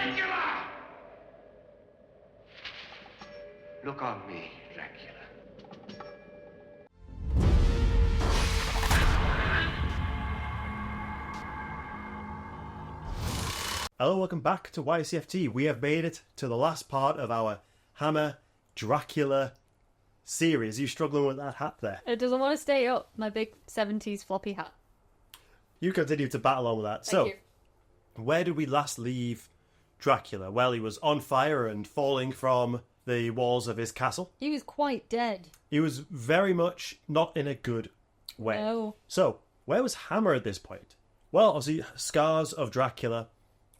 Dracula! Look on me, Dracula. Hello, welcome back to YCFT. We have made it to the last part of our Hammer Dracula series. Are you struggling with that hat there? It doesn't want to stay up, my big 70s floppy hat. You continue to battle on with that. Thank you. Where did we last leave Dracula? Well, he was on fire and falling from the walls of his castle. He was quite dead. He was very much not in a good way. No. So, where was Hammer at this point? Well, obviously, Scars of Dracula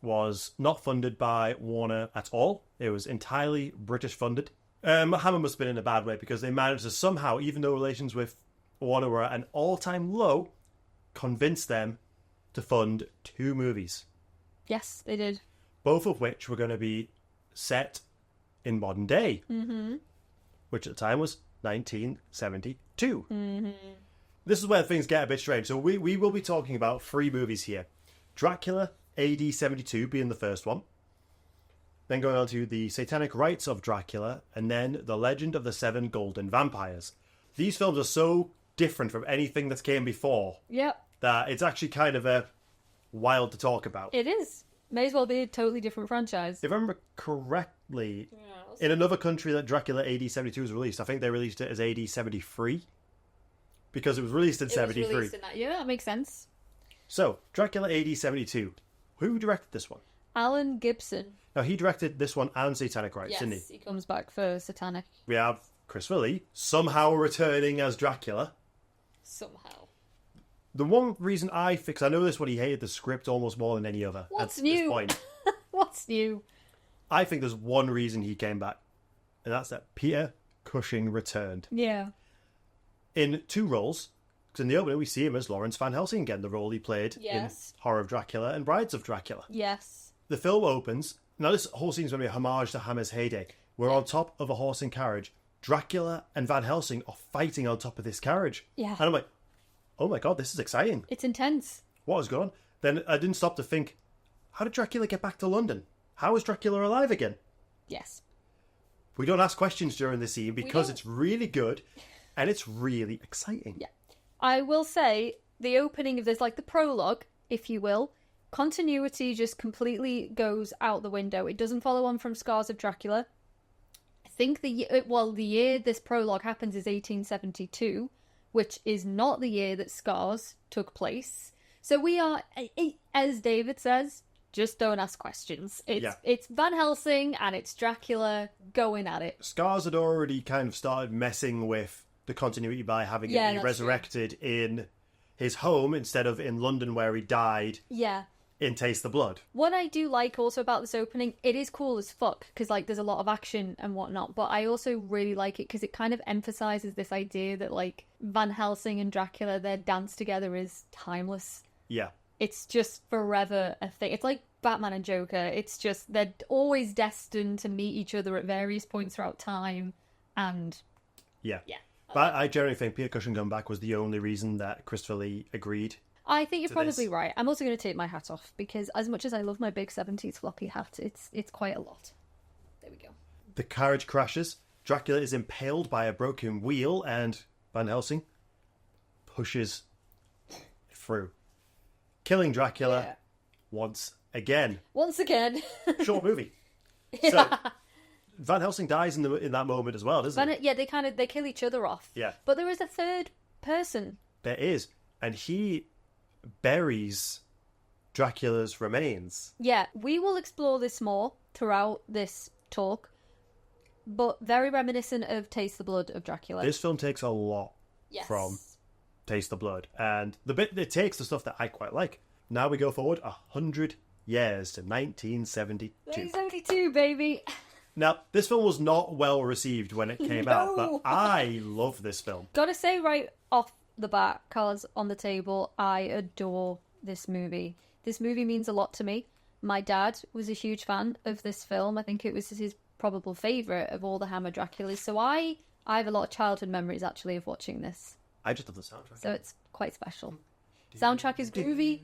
was not funded by Warner at all. It was entirely British funded. Hammer must have been in a bad way because they managed to somehow, even though relations with Warner were at an all-time low, convince them to fund 2 movies. Yes, they did. Both of which were going to be set in modern day. Mm-hmm. Which at the time was 1972. Mm-hmm. This is where things get a bit strange. So we will be talking about 3 movies here. Dracula AD 72 being the first one. Then going on to the Satanic Rites of Dracula. And then The Legend of the 7 Golden Vampires. These films are so different from anything that's came before. Yep. That it's actually kind of wild to talk about. It is. May as well be a totally different franchise. If I remember correctly, in another country that Dracula AD 72 was released, I think they released it as AD 73. Because it was released in 73. Was released in that year, that makes sense. So, Dracula AD 72. Who directed this one? Alan Gibson. Now, he directed this one and Satanic Rites, didn't he? Yes, he comes back for Satanic. We have Christopher Lee, somehow returning as Dracula. Somehow. The one reason I know this one, he hated the script almost more than any other. What's at new? This point. What's new? I think there's one reason he came back, and that's that Peter Cushing returned. Yeah. In 2 roles. Because in the opening, we see him as Lawrence Van Helsing again, the role he played in Horror of Dracula and Brides of Dracula. Yes. The film opens. Now, this whole scene is going to be a homage to Hammer's heyday. We're on top of a horse and carriage. Dracula and Van Helsing are fighting on top of this carriage. Yeah. And I'm like, oh my god, this is exciting. It's intense. What is going on? Then I didn't stop to think, how did Dracula get back to London? How is Dracula alive again? Yes. We don't ask questions during the scene because it's really good and it's really exciting. Yeah. I will say, the opening of this, like the prologue, if you will, continuity just completely goes out the window. It doesn't follow on from Scars of Dracula. I think the year this prologue happens is 1872, which is not the year that Scars took place. So we are, as David says, just don't ask questions. It's Van Helsing and it's Dracula going at it. Scars had already kind of started messing with the continuity by having it be resurrected in his home instead of in London where he died. Yeah. In Taste the Blood. What I do like also about this opening, it is cool as fuck because like there's a lot of action and whatnot, but I also really like it because it kind of emphasizes this idea that like Van Helsing and Dracula, their dance together is timeless. Yeah. It's just forever a thing. It's like Batman and Joker. It's just they're always destined to meet each other at various points throughout time, and yeah. But I generally think Peter Cushing coming back was the only reason that Christopher Lee agreed. I think you're probably right. I'm also going to take my hat off because as much as I love my big 70s floppy hat, it's quite a lot. There we go. The carriage crashes. Dracula is impaled by a broken wheel and Van Helsing pushes through, killing Dracula once again. Once again. Short movie. So Van Helsing dies in that moment as well, doesn't he? Yeah, they kill each other off. Yeah. But there is a third person. There is. And he buries Dracula's remains. Yeah, we will explore this more throughout this talk. But very reminiscent of Taste the Blood of Dracula. This film takes a lot from Taste the Blood. And the bit it takes the stuff that I quite like. Now we go forward 100 years to 1972. 1972, baby. Now, this film was not well received when it came out, but I love this film. Gotta say right off the bat, cause on the table, I adore this movie. This movie means a lot to me. My dad was a huge fan of this film. I think it was his probable favourite of all the Hammer Draculas. So I have a lot of childhood memories, actually, of watching this. I just love the soundtrack. So it's quite special. Soundtrack is groovy.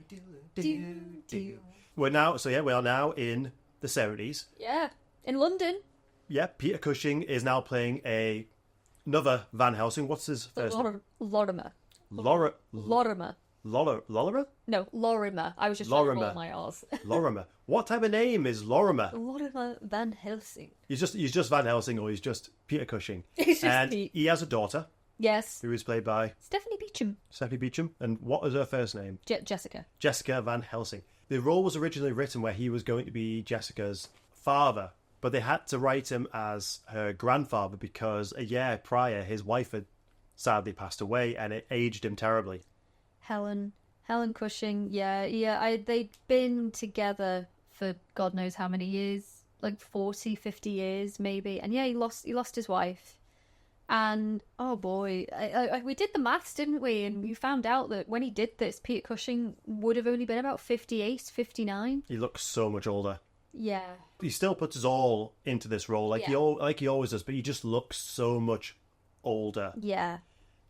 We are now in the 70s. Yeah. In London. Yeah, Peter Cushing is now playing another Van Helsing. What's his first name? Lorimer. Lorimer. Lorimer? No, Lorimer. I was just trying to Lorimer. roll my R's. Lorimer. What type of name is Lorimer? Lorimer Van Helsing. He's just Van Helsing, or he's just Peter Cushing. He's just and Pete. he has a daughter Yes. who is played by Stephanie Beecham. Stephanie Beecham. And what was her first name? Jessica. Jessica Van Helsing. The role was originally written where he was going to be Jessica's father, but they had to write him as her grandfather because a year prior his wife had sadly passed away and it aged him terribly. Helen Cushing. Yeah. They'd been together for God knows how many years, like 40, 50 years maybe. And yeah, he lost his wife. And oh boy, we did the maths, didn't we? And we found out that when he did this, Peter Cushing would have only been about 58, 59. He looks so much older. Yeah. He still puts his all into this role, like he always does, but he just looks so much older. Yeah.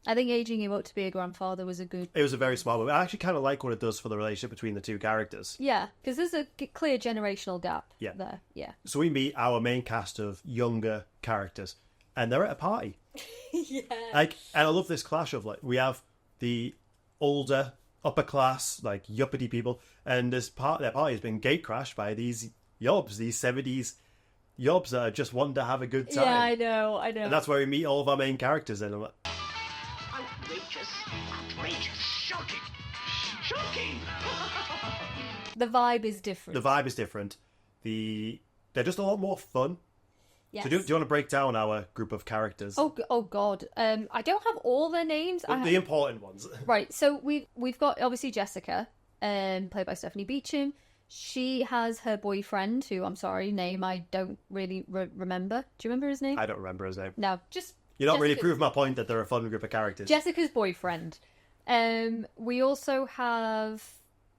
I think aging him up to be a grandfather was a good... It was a very smart move. I actually kind of like what it does for the relationship between the two characters. Yeah, because there's a clear generational gap Yeah. there. Yeah. So we meet our main cast of younger characters, and they're at a party. Yeah. And I love this clash of, we have the older, upper class, yuppity people, and their party has been gatecrashed by these yobs, these 70s yobs that are just wanting to have a good time. Yeah, I know. And that's where we meet all of our main characters, and I'm like, outrageous, shocking. The vibe is different. the vibe is different. They're just a lot more fun. Yes. So do you want to break down our group of characters? Oh God. I don't have all their names. The important ones. Right. So we've got obviously Jessica, played by Stephanie Beecham. She has her boyfriend, who I'm sorry, name I don't really remember. Do you remember his name? I don't remember his name. No, just You're not really Jessica- proving my point that they're a fun group of characters. Jessica's boyfriend. We also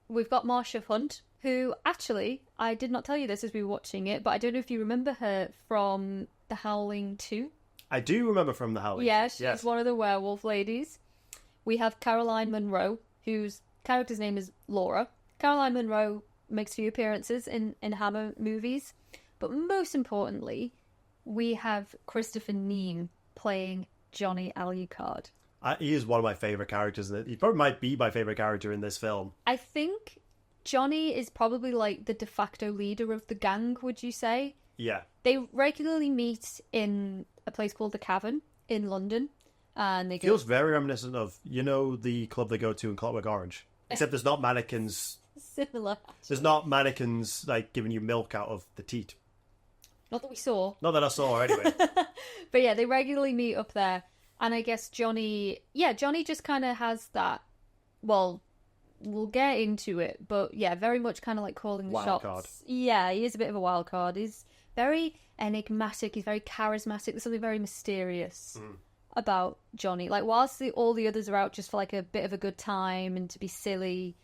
we've got Marsha Hunt, who actually, I did not tell you this as we were watching it, but I don't know if you remember her from The Howling 2. I do remember from The Howling. Yeah, she's Yes. one of the werewolf ladies. We have Caroline Munro, whose character's name is Laura. Caroline Munro makes a few appearances in Hammer movies, but most importantly, we have Christopher Neame playing Johnny Alucard. He is one of my favourite characters. He probably might be my favourite character in this film. I think Johnny is probably like the de facto leader of the gang, would you say? Yeah. They regularly meet in a place called the Cavern in London, and they go... Feels very reminiscent of, the club they go to in Clockwork Orange. Except there's not mannequins. similar. There's not mannequins, giving you milk out of the teat. Not that we saw. Not that I saw, anyway. But yeah, they regularly meet up there. And I guess Johnny just kind of has that, well, we'll get into it, but yeah, very much kind of like calling the Wild shots. card. Yeah, he is a bit of a wild card. He's very enigmatic, he's very charismatic, there's something very mysterious about Johnny. Whilst all the others are out just for a bit of a good time and to be silly,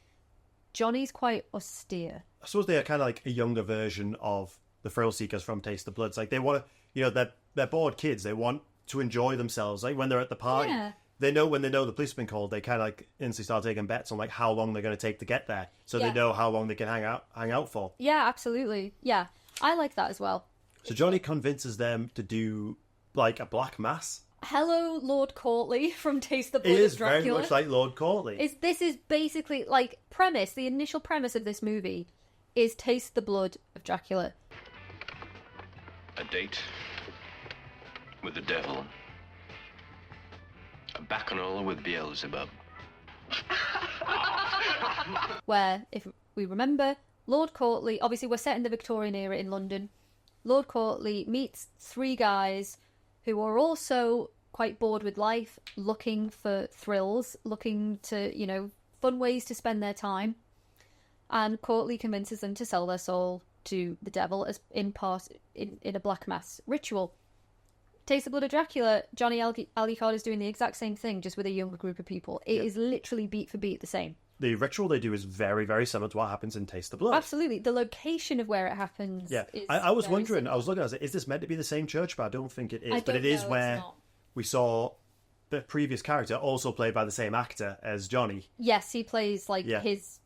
Johnny's quite austere. I suppose they are kind of like a younger version of the Thrill Seekers from Taste the Bloods. They want to, they're bored kids. They want to enjoy themselves. When they're at the party, Yeah. when they know the police have been called, they kind of instantly start taking bets on how long they're going to take to get there, so Yeah. they know how long they can hang out for. Yeah, absolutely. Yeah, I like that as well. So Johnny convinces them to do a black mass. Hello, Lord Courtly from Taste the Blood It is of Dracula. very much like Lord Courtly. This is basically the initial premise of this movie is Taste the Blood of Dracula. A date with the devil. A bacchanal with Beelzebub. Where, if we remember, Lord Courtly, obviously we're set in the Victorian era in London. Lord Courtly meets three guys who are also quite bored with life, looking for thrills, looking to, fun ways to spend their time. And Courtly convinces them to sell their soul to the devil as in a black mass ritual. Taste the Blood of Dracula, Johnny Alucard is doing the exact same thing, just with a younger group of people. It is literally beat for beat the same. The ritual they do is very, very similar to what happens in Taste the Blood. Absolutely. The location of where it happens is I was very wondering, similar. I was looking, I was like, is this meant to be the same church? But I don't think it is. I But it don't is know, it's where not. we saw the previous character, also played by the same actor as Johnny. Yes, he plays Yeah. his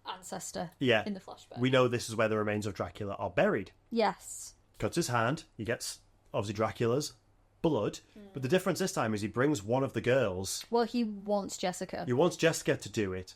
ancestor Yeah. in the flashback. We know this is where the remains of Dracula are buried. Yes. Cuts his hand. He gets, obviously, Dracula's blood. But the difference this time is he brings one of the girls. Well, he wants Jessica. He wants Jessica to do it.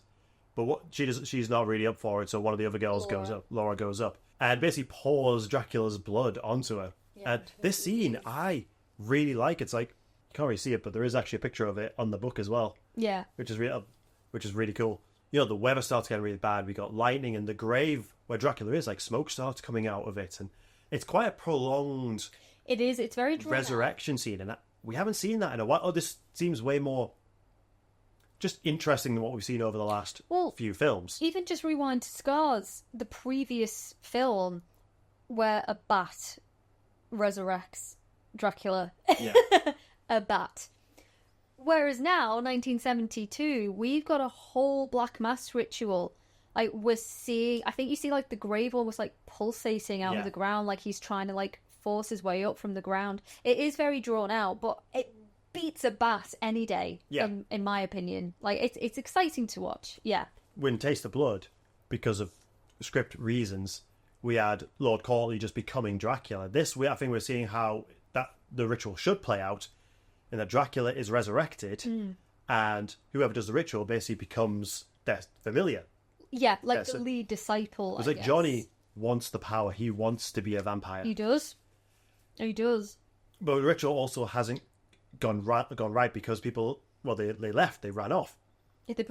But what she's not really up for it, so one of the other girls goes up. Laura goes up. And basically pours Dracula's blood onto her. Yeah, and this scene, I really like. It's like, you can't really see it, but there is actually a picture of it on the book as well. Yeah. Which is really cool. You know, the weather starts getting really bad. We got lightning, and the grave where Dracula is, like, smoke starts coming out of it. And it's quite a prolonged... It is. It's very drawn resurrection scene. And we haven't seen that in a while. Oh, this seems way more... just interesting than what we've seen over the last few films. Even just rewind to Scars, the previous film where a bat resurrects Dracula. Yeah. A bat. Whereas now, 1972, we've got a whole Black Mass ritual. Like, we're seeing... I think you see, like, the grave almost, like, pulsating out of the ground, like he's trying to, like, force his way up from the ground. It is very drawn out, but it beats a bat any day, in my opinion. Like, it's exciting to watch, When Taste of Blood, because of script reasons, we had Lord Corley just becoming Dracula. I think we're seeing how that the ritual should play out, and that Dracula is resurrected, and whoever does the ritual basically becomes their familiar. Yeah, like the lead disciple, It's like Johnny wants the power. He wants to be a vampire. He does. He does. But the ritual also hasn't gone right because people, they left, they ran off.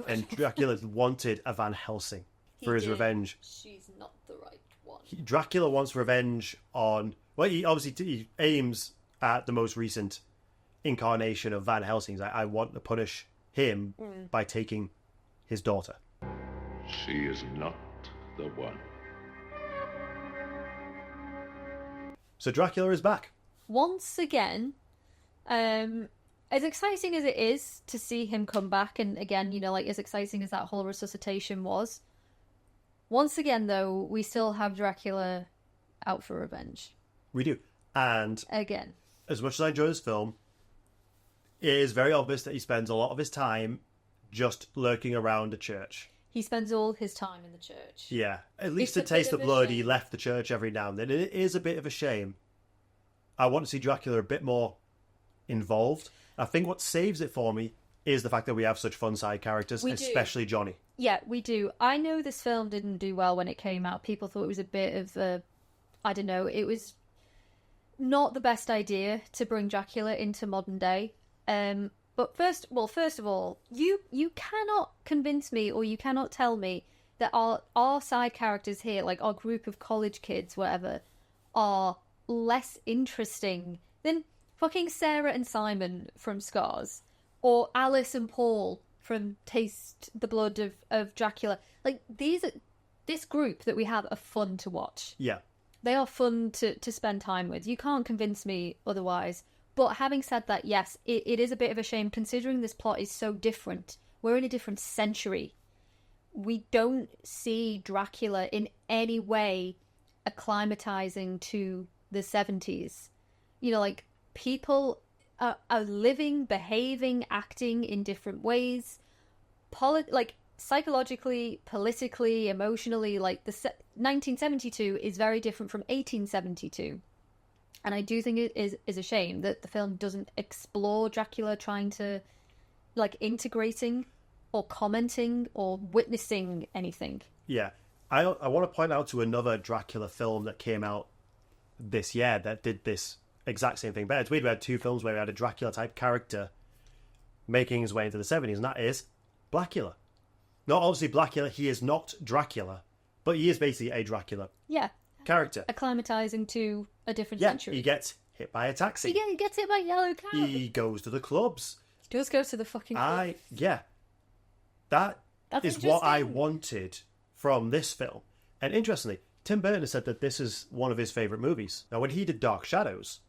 And Dracula wanted a Van Helsing for his revenge. She's not the right one. Dracula wants revenge on... Well, he aims at the most recent incarnation of Van Helsing. I want to punish him by taking his daughter. She is not the one. So Dracula is back. Once again, as exciting as it is to see him come back, and again, you know, like as exciting as that whole resuscitation was, once again, though, we still have Dracula out for revenge. We do. And again, as much as I enjoy this film, it is very obvious that he spends a lot of his time just lurking around a church. He spends all his time in the church. Yeah. At least to Taste of Blood, he left the church every now and then. It is a bit of a shame. I want to see Dracula a bit more involved. I think what saves it for me is the fact that we have such fun side characters, especially Johnny. Yeah, we do. I know this film didn't do well when it came out. People thought it was a bit of a... I don't know. It was not the best idea to bring Dracula into modern day. But first of all, you cannot convince me, or you cannot tell me that our side characters here, like our group of college kids, whatever, are less interesting than fucking Sarah and Simon from Scars, or Alice and Paul from Taste the Blood of Dracula. Like, this group that we have are fun to watch. Yeah. They are fun to spend time with. You can't convince me otherwise. But having said that, yes, it is a bit of a shame, considering this plot is so different. We're in a different century. We don't see Dracula in any way acclimatizing to the 70s. You know, like, people are living, behaving, acting in different ways. Psychologically, politically, emotionally, like, 1972 is very different from 1872. And I do think it is a shame that the film doesn't explore Dracula trying to, like, integrating or commenting or witnessing anything. Yeah. I want to point out to another Dracula film that came out this year that did this exact same thing. But it's weird, we had two films where we had a Dracula-type character making his way into the 70s, and that is Blackula. Not obviously Blackula, he is not Dracula, but he is basically a Dracula character. Acclimatizing to a different century. He gets hit by a taxi. He gets hit by a yellow cab. He goes to the clubs. He does go to the fucking club. That's is what I wanted from this film. And interestingly, Tim Burton has said that this is one of his favourite movies. Now, when he did Dark Shadows,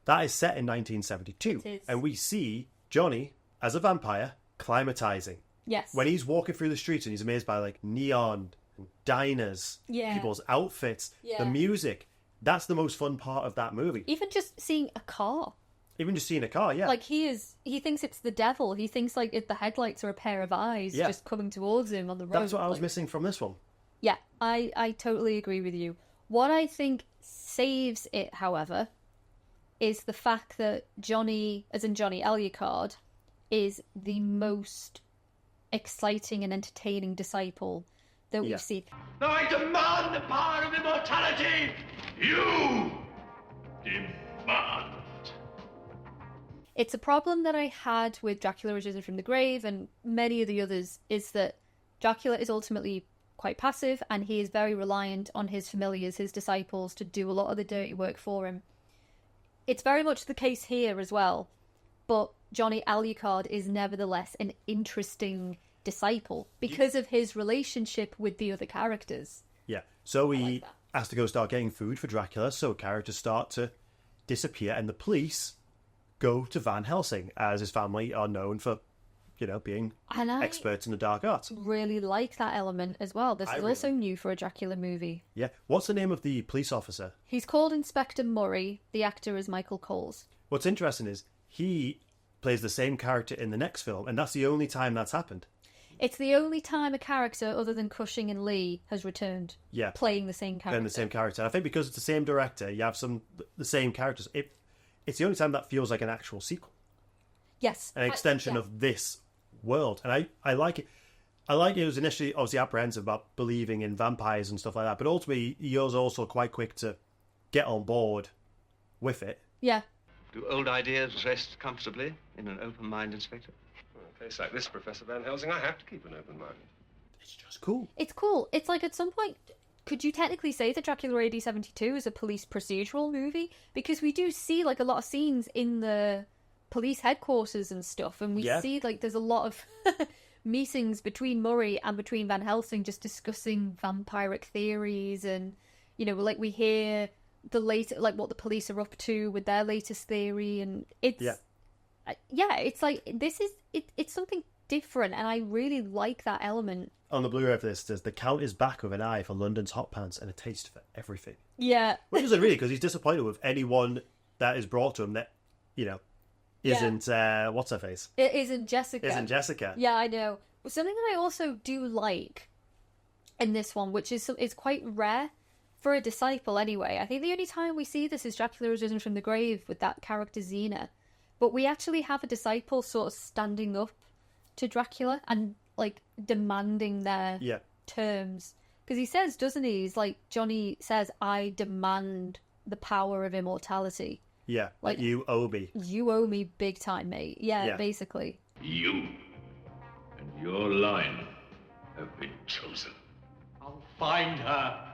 that is set in 1972. And we see Johnny, as a vampire, climatizing. Yes. When he's walking through the streets and he's amazed by, like, neon and diners, people's outfits, the music. That's the most fun part of that movie. Even just seeing a car. Even just seeing a car, yeah. Like, he thinks it's the devil. He thinks, like, the headlights are a pair of eyes just coming towards him on the road. That's what I was missing from this one. Yeah, I totally agree with you. What I think saves it, however, is the fact that Johnny, as in Johnny Alucard, is the most exciting and entertaining disciple that we've seen. Now I demand the power of immortality! You demand. It's a problem that I had with Dracula Risen from the Grave and many of the others, is that Dracula is ultimately quite passive and he is very reliant on his familiars, his disciples, to do a lot of the dirty work for him. It's very much the case here as well, but Johnny Alucard is nevertheless an interesting disciple because of his relationship with the other characters. Yeah, so he has to go start getting food for Dracula, so characters start to disappear, and the police go to Van Helsing, as his family are known for, being experts in the dark arts. Really like that element as well. This is also new for a Dracula movie. Yeah. What's the name of the police officer? He's called Inspector Murray. The actor is Michael Coles. What's interesting is he plays the same character in the next film, and that's the only time that's happened. It's the only time a character other than Cushing and Lee has returned. Yeah. Playing the same character. Playing the same character. I think because it's the same director, you have the same characters. It's the only time that feels like an actual sequel. Yes. An extension of this world. And I like it. I like it was initially obviously apprehensive about believing in vampires and stuff like that, but ultimately he was also quite quick to get on board with it. Yeah. Do old ideas rest comfortably in an open mind, Inspector? Well, in a case like this, Professor Van Helsing, I have to keep an open mind. It's just cool. It's cool. It's like at some point, could you technically say that Dracula AD 72 is a police procedural movie? Because we do see like a lot of scenes in the police headquarters and stuff, and we see like there's a lot of meetings between Murray and between Van Helsing just discussing vampiric theories, and like we hear what the police are up to with their latest theory, and it's it's like it's something different, and I really like that element. On the Blu-ray of this, says the Count is back with an eye for London's hot pants and a taste for everything. Yeah. Which isn't really, because he's disappointed with anyone that is brought to him that, isn't, what's her face? It isn't Jessica. Isn't Jessica. Yeah, I know. Something that I also do like in this one, which is quite rare for a disciple anyway. I think the only time we see this is Dracula Risen from the Grave with that character Xena. But we actually have a disciple sort of standing up to Dracula and like demanding their terms, because he says, doesn't he, he's like, Johnny says, I demand the power of immortality. Like you owe me big time, mate. Yeah, basically. You and your line have been chosen. I'll find her,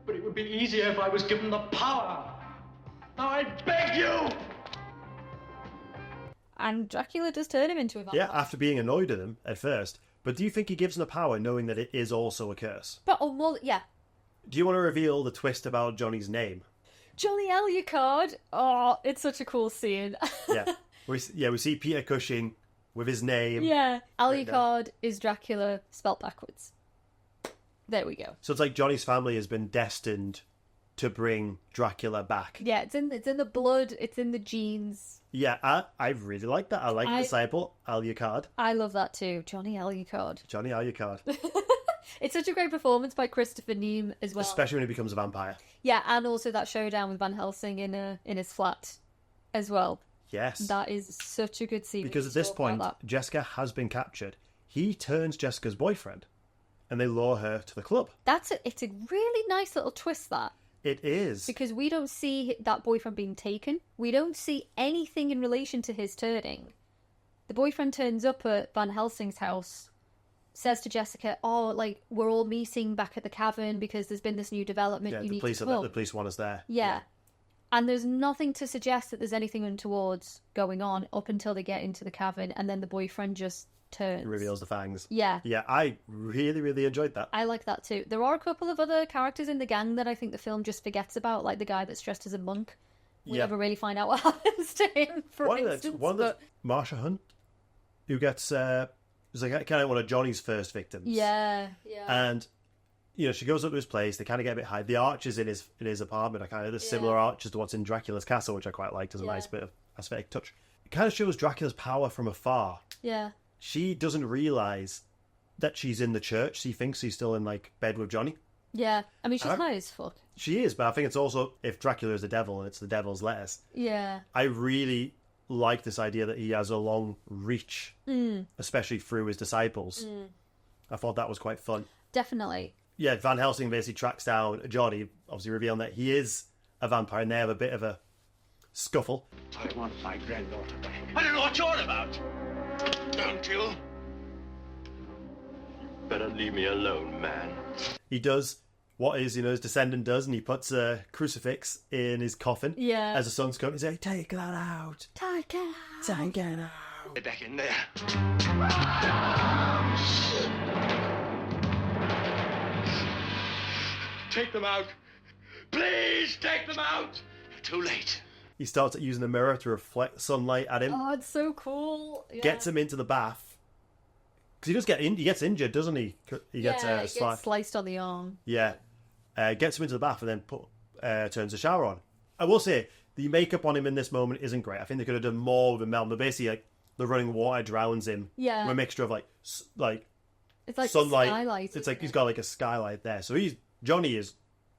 but it would be easier if I was given the power. Now I beg you. And Dracula does turn him into a vampire. Yeah, after being annoyed at him at first. But do you think he gives him the power knowing that it is also a curse? But, Do you want to reveal the twist about Johnny's name? Johnny Alucard! Oh, it's such a cool scene. We see Peter Cushing with his name. Yeah. Alucard is Dracula spelt backwards. There we go. So it's like Johnny's family has been destined to bring Dracula back. Yeah, it's in the blood, it's in the genes. Yeah, I really like that. I like the disciple, Alucard. I love that too. Johnny Alucard. It's such a great performance by Christopher Neame as well. Especially when he becomes a vampire. Yeah, and also that showdown with Van Helsing in his flat as well. Yes. That is such a good scene. Because at this point, Jessica has been captured. He turns Jessica's boyfriend, and they lure her to the club. It's a really nice little twist, that. It is. Because we don't see that boyfriend being taken. We don't see anything in relation to his turning. The boyfriend turns up at Van Helsing's house, says to Jessica, we're all meeting back at the cavern because there's been this new development. Yeah, you the police want us there. Yeah. And there's nothing to suggest that there's anything untowards going on up until they get into the cavern, and then the boyfriend just turns. Reveals the fangs. Yeah. Yeah, I really, really enjoyed that. I like that too. There are a couple of other characters in the gang that I think the film just forgets about, like the guy that's dressed as a monk. We never really find out what happens to him, for instance. Marsha Hunt, who gets... was like kind of one of Johnny's first victims. Yeah. And she goes up to his place. They kind of get a bit high. The arches in his apartment are kind of the similar arches to what's in Dracula's castle, which I quite liked as a nice bit of aesthetic touch. It kind of shows Dracula's power from afar. Yeah. She doesn't realise that she's in the church. She thinks she's still in, like, bed with Johnny. Yeah. I mean, she's high as fuck. She is, but I think it's also, if Dracula is the devil and it's the devil's letters. Yeah. I really like this idea that he has a long reach, especially through his disciples. I thought that was quite fun. Definitely. Yeah, Van Helsing basically tracks down Johnny, obviously revealing that he is a vampire, and they have a bit of a scuffle. I want my granddaughter back. I don't know what you're about. Don't you? Better leave me alone, man. He does what his descendant does, and he puts a crucifix in his coffin. Yeah. As the sun's coming, he's like, take that out. Take it out. Take it out. Get back in there. Take them out. Please take them out. Too late. He starts using the mirror to reflect sunlight at him. Oh, it's so cool. Yeah. Gets him into the bath. Because he does he gets injured, doesn't he? He gets, gets sliced on the arm. Yeah. Gets him into the bath and then turns the shower on. I will say, the makeup on him in this moment isn't great. I think they could have done more with him. But basically, like, the running water drowns him. Yeah. With a mixture of, it's like sunlight. skylight. It's like he's got, like, a skylight there. So Johnny is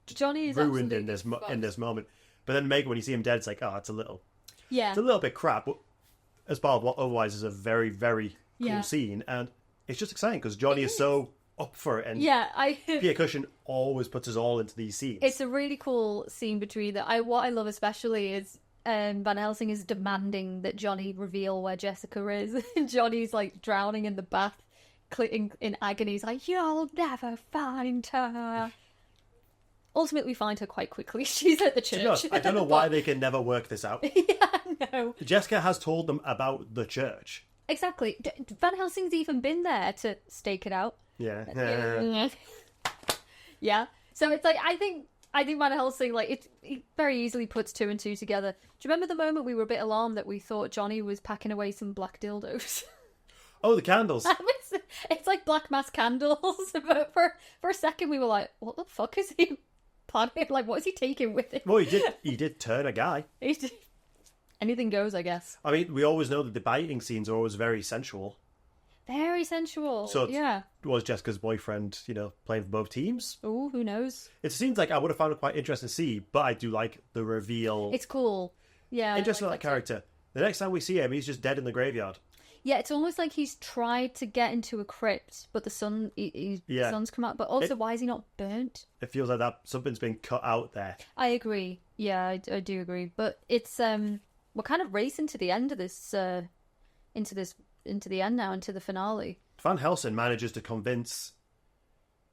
ruined in this moment. But then Megan, when you see him dead, it's like, oh, it's a little bit crap. But as part of what otherwise is a very, very cool scene. And it's just exciting because Johnny is so up for it. And Pierre Cushing always puts us all into these scenes. It's a really cool scene between that. What I love especially is Van Helsing is demanding that Johnny reveal where Jessica is. And Johnny's like drowning in the bath, in agony. He's like, you'll never find her. Ultimately, we find her quite quickly. She's at the church. I don't know why they can never work this out. No. Jessica has told them about the church. Exactly. Van Helsing's even been there to stake it out. Yeah. Yeah. So it's like, I think Van Helsing, like, it very easily puts two and two together. Do you remember the moment we were a bit alarmed that we thought Johnny was packing away some black dildos? Oh, the candles. It's like black mass candles. But for a second we were like, what the fuck is he planning? Like, what is he taking with him? Well, he did turn a guy. Anything goes, I guess. I mean, we always know that the biting scenes are always very sensual. Very sensual. So yeah. Was Jessica's boyfriend, playing for both teams? Oh, who knows? It seems like I would have found it quite interesting to see, but I do like the reveal. It's cool. Yeah. Interesting like that character. The next time we see him, he's just dead in the graveyard. Yeah, it's almost like he's tried to get into a crypt, but the sun's come out. But also, why is he not burnt? It feels like that something's been cut out there. I agree. Yeah, I do agree. But it's we're kind of racing to the end of this, into the end now, into the finale. Van Helsing manages to convince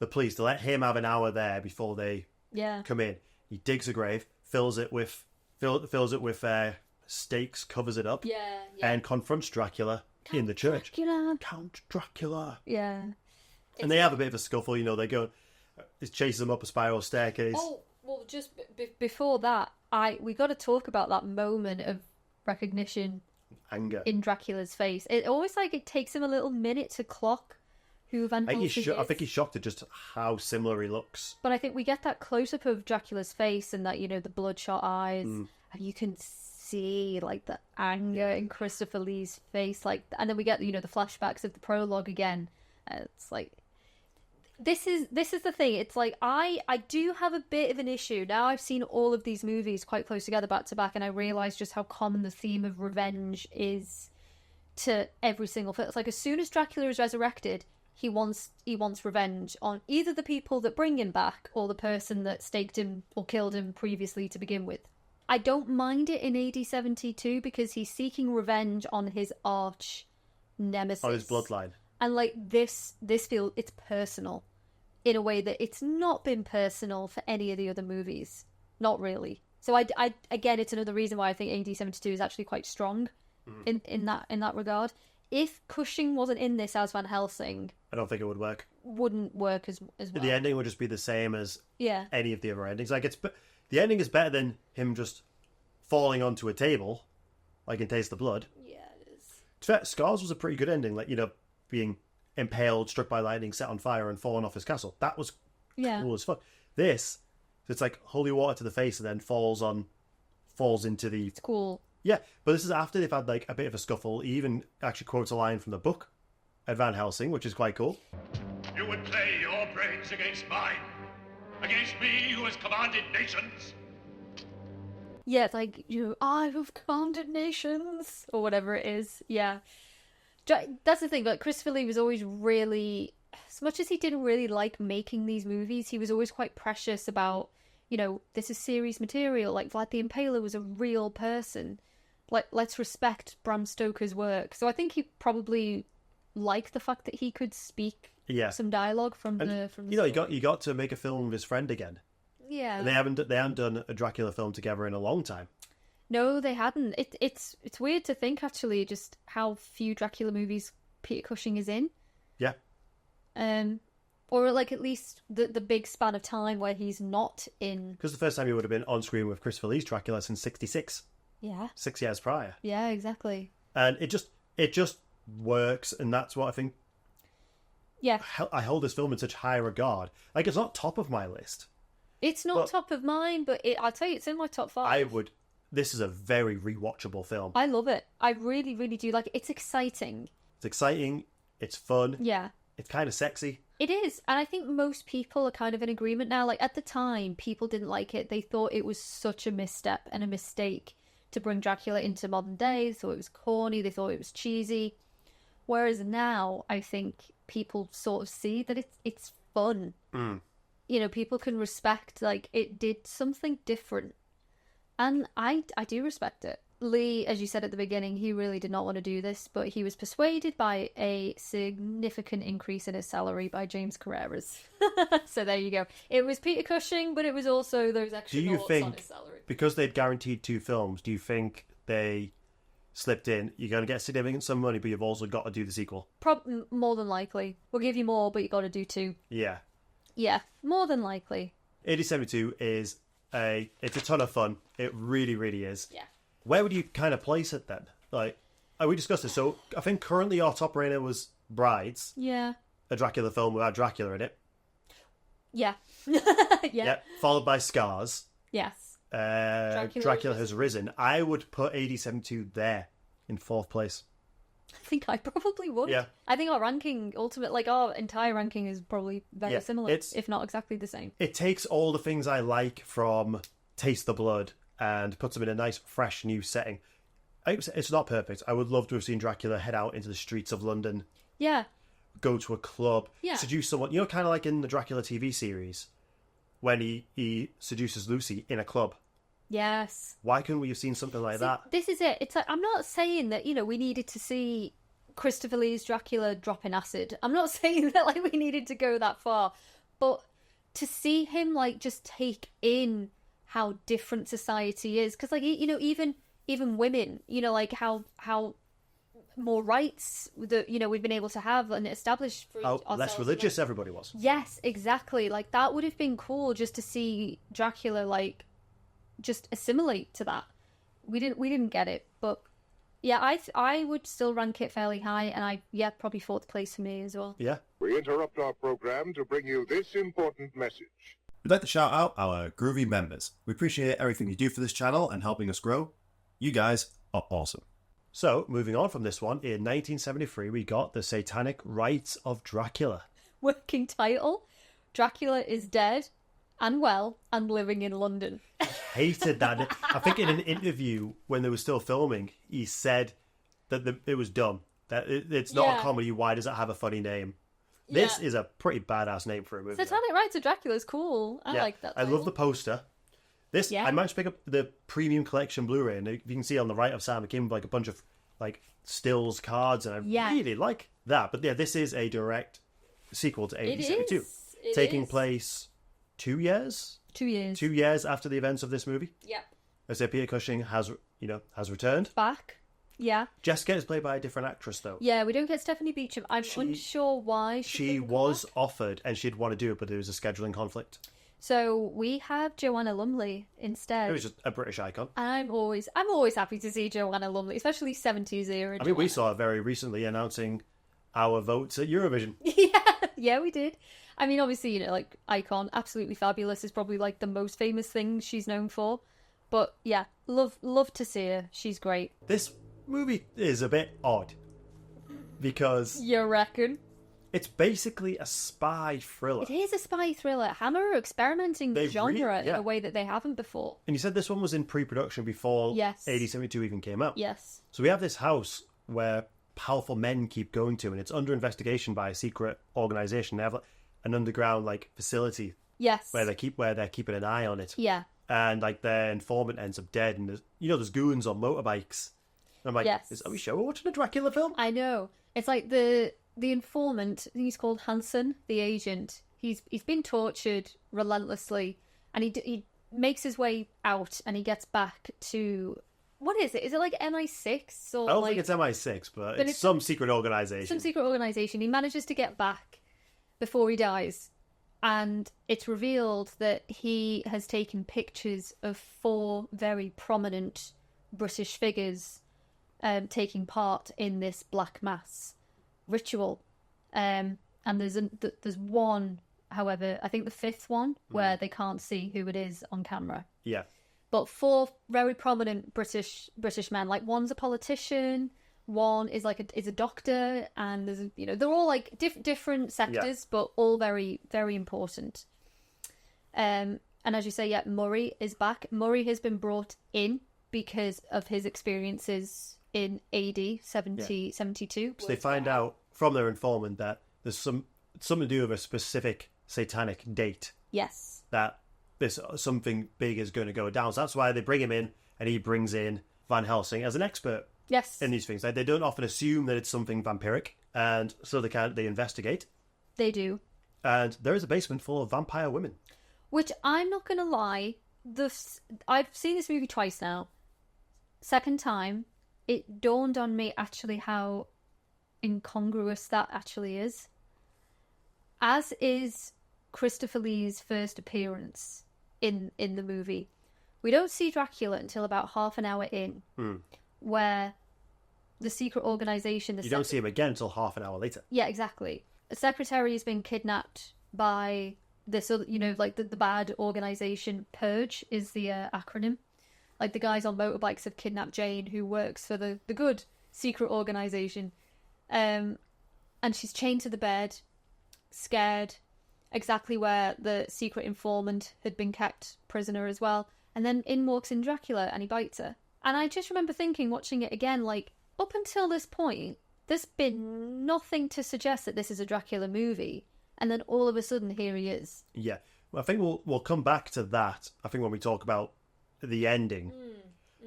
the police to let him have an hour there before they come in. He digs a grave, fills it with stakes, covers it up, and confronts Dracula in the church. Count Dracula. Yeah. And they have a bit of a scuffle. They go, it chases them up a spiral staircase. Oh, well, just before that, we got to talk about that moment of recognition, anger in Dracula's face. It always it takes him a little minute to clock who Van Helsing is. I think he's shocked at just how similar he looks. But I think we get that close up of Dracula's face and that the bloodshot eyes, and you can see the anger in Christopher Lee's face, and then we get the flashbacks of the prologue again. It's like this is the thing. It's like I do have a bit of an issue now. I've seen all of these movies quite close together, back to back, and I realise just how common the theme of revenge is to every single film. It's like as soon as Dracula is resurrected, he wants revenge on either the people that bring him back or the person that staked him or killed him previously to begin with. I don't mind it in AD 72 because he's seeking revenge on his arch nemesis. On his bloodline. And this feels, it's personal in a way that it's not been personal for any of the other movies. Not really. So I again, it's another reason why I think AD 72 is actually quite strong in that regard. If Cushing wasn't in this as Van Helsing, I don't think it would work. Wouldn't work as well. The ending would just be the same as any of the other endings. The ending is better than him just falling onto a table, like in Taste the Blood. Yeah, it is. To be fair, Scars was a pretty good ending, being impaled, struck by lightning, set on fire, and falling off his castle. That was Yeah. cool as fuck. This, it's like holy water to the face and then falls into the... It's cool. Yeah, but this is after they've had like a bit of a scuffle. He even actually quotes a line from the book at Van Helsing, which is quite cool. You would play your brains against mine. Against me, who has commanded nations. Yeah, it's like, I have commanded nations, or whatever it is. Yeah. That's the thing, but Christopher Lee was always really, as much as he didn't really like making these movies, he was always quite precious about, this is series material. Like, Vlad the Impaler was a real person. Like, let's respect Bram Stoker's work. So I think he probably liked the fact that he could speak some dialogue from the he got to make a film with his friend again. Yeah. And they haven't done a Dracula film together in a long time. No, they hadn't. It's weird to think, actually, just how few Dracula movies Peter Cushing is in. Yeah. Or, like, at least the big span of time where he's not in... Because the first time he would have been on screen with Christopher Lee's Dracula since 1966. Yeah. 6 years prior. Yeah, exactly. And it just works, and that's what I think... Yeah. I hold this film in such high regard. Like, it's not top of my list. It's not top of mine, but I'll tell you, it's in my top 5. This is a very rewatchable film. I love it. I really, really do like it. It's exciting. It's exciting. It's fun. Yeah. It's kind of sexy. It is. And I think most people are kind of in agreement now. Like, at the time, people didn't like it. They thought it was such a misstep and a mistake to bring Dracula into modern day. They thought it was corny. They thought it was cheesy. Whereas now, I think people sort of see that it's fun. Mm. People can respect, like, it did something different. And I do respect it. Lee, as you said at the beginning, he really did not want to do this, but he was persuaded by a significant increase in his salary by James Carreras. So there you go. It was Peter Cushing, but it was also those extra noughts on his salary. Because they'd guaranteed 2 films, do you think they slipped in, you're going to get significant sum of money, but you've also got to do the sequel? More than likely. We'll give you more, but you got to do 2. Yeah. Yeah, more than likely. 8072 is it's a ton of fun. It really, really is. Yeah. Where would you kind of place it then? Like, we discussed this. So I think currently our top rater was Brides. Yeah. A Dracula film without Dracula in it. Yeah. Yeah. Followed by Scars. Yes. Dracula Has Risen. I would put 8072 there in 4th place. I think I probably would. Yeah. I think our ranking, our entire ranking is probably very similar, if not exactly the same. It takes all the things I like from Taste the Blood and puts them in a nice, fresh, new setting. It's not perfect. I would love to have seen Dracula head out into the streets of London. Yeah. Go to a club. Yeah. Seduce someone. Kind of like in the Dracula TV series when he seduces Lucy in a club. Yes. Why couldn't we have seen something like that? This is it. It's like, I'm not saying that, we needed to see Christopher Lee's Dracula drop in acid. I'm not saying that, like, we needed to go that far. But to see him, like, just take in how different society is. Because, like, even women, like, how more rights that, we've been able to have and establish for How ourselves. less religious everybody was. Yes, exactly. Like, that would have been cool just to see Dracula, like, just assimilate to that. We didn't get it, but yeah, I would still rank it fairly high, and probably 4th place for me as well. Yeah. We interrupt our program to bring you this important message. We'd like to shout out our groovy members. We appreciate everything you do for this channel and helping us grow. You guys are awesome. So, moving on from this one, in 1973 we got the Satanic Rites of Dracula. Working title: Dracula is dead and well and living in London. Hated that. I think in an interview when they were still filming, he said that it was dumb. That it's not a comedy. Why does it have a funny name? This is a pretty badass name for a movie. Satanic Rites of Dracula is cool. I like that title. I love the poster. I managed to pick up the premium collection Blu-ray, and you can see on the right of Sam, it came with like a bunch of like stills, cards, and I really like that. But yeah, this is a direct sequel to 1872, taking place 2 years. 2 years. 2 years after the events of this movie. Yeah. As Peter Cushing has returned. Back. Yeah. Jessica is played by a different actress, though. Yeah, we don't get Stephanie Beacham. I'm unsure why. She was offered, and she'd want to do it, but there was a scheduling conflict. So we have Joanna Lumley instead. It was just a British icon. And I'm always happy to see Joanna Lumley, especially 70s era. I mean, we saw her very recently announcing our votes at Eurovision. Yeah. Yeah, we did. I mean, obviously, you know, like, Icon, absolutely fabulous, is probably, like, the most famous thing she's known for. But, yeah, love to see her. She's great. This movie is a bit odd because You reckon? it's basically a spy thriller. It is a spy thriller. Hammer are experimenting with genre in yeah. a way that they haven't before. And you said this one was in pre-production before Yes. AD 72 even came out. Yes. So we have this house where powerful men keep going to, and it's under investigation by a secret organization. They have an underground like facility Yes. where they're keeping an eye on it. Yeah. And like their informant ends up dead, and there's goons on motorbikes. And I'm like, Yes. are we sure we're watching a Dracula film? I know. It's like the informant, I think he's called Hansen, the agent. He's been tortured relentlessly, and he makes his way out, and he gets back to, what is it? Is it like MI6 or I don't like think it's MI6, but it's it's some secret organization. some secret organization? He manages to get back before he dies, and it's revealed that he has taken pictures of 4 very prominent British figures taking part in this black mass ritual. And there's one, however, I think the 5th one, where they can't see who it is on camera. Yeah. But 4 very prominent British men, like one's a politician, one is like a doctor, and there's they're all like different sectors, but all very, very important. And as you say, yeah, Murray is back. Murray has been brought in because of his experiences in AD 72. So they find out from their informant that there's something to do with a specific satanic date. Yes. That something big is going to go down. So that's why they bring him in, and he brings in Van Helsing as an expert. Yes. In these things. Like, they don't often assume that it's something vampiric, and so they investigate. They do. And there is a basement full of vampire women. Which, I'm not going to lie, I've seen this movie twice now. Second time, it dawned on me actually how incongruous that actually is. As is Christopher Lee's first appearance in the movie. We don't see Dracula until about half an hour in, where the secret organization... You don't see him again until half an hour later. Yeah, exactly. The secretary has been kidnapped by this other, like the bad organization. Purge is the acronym. Like, the guys on motorbikes have kidnapped Jane, who works for the good secret organization. And she's chained to the bed, scared, exactly where the secret informant had been kept prisoner as well. And then in walks in Dracula, and he bites her. And I just remember thinking, watching it again, like, up until this point, there's been nothing to suggest that this is a Dracula movie. And then all of a sudden, here he is. Yeah. Well, I think we'll come back to that, I think, when we talk about the ending.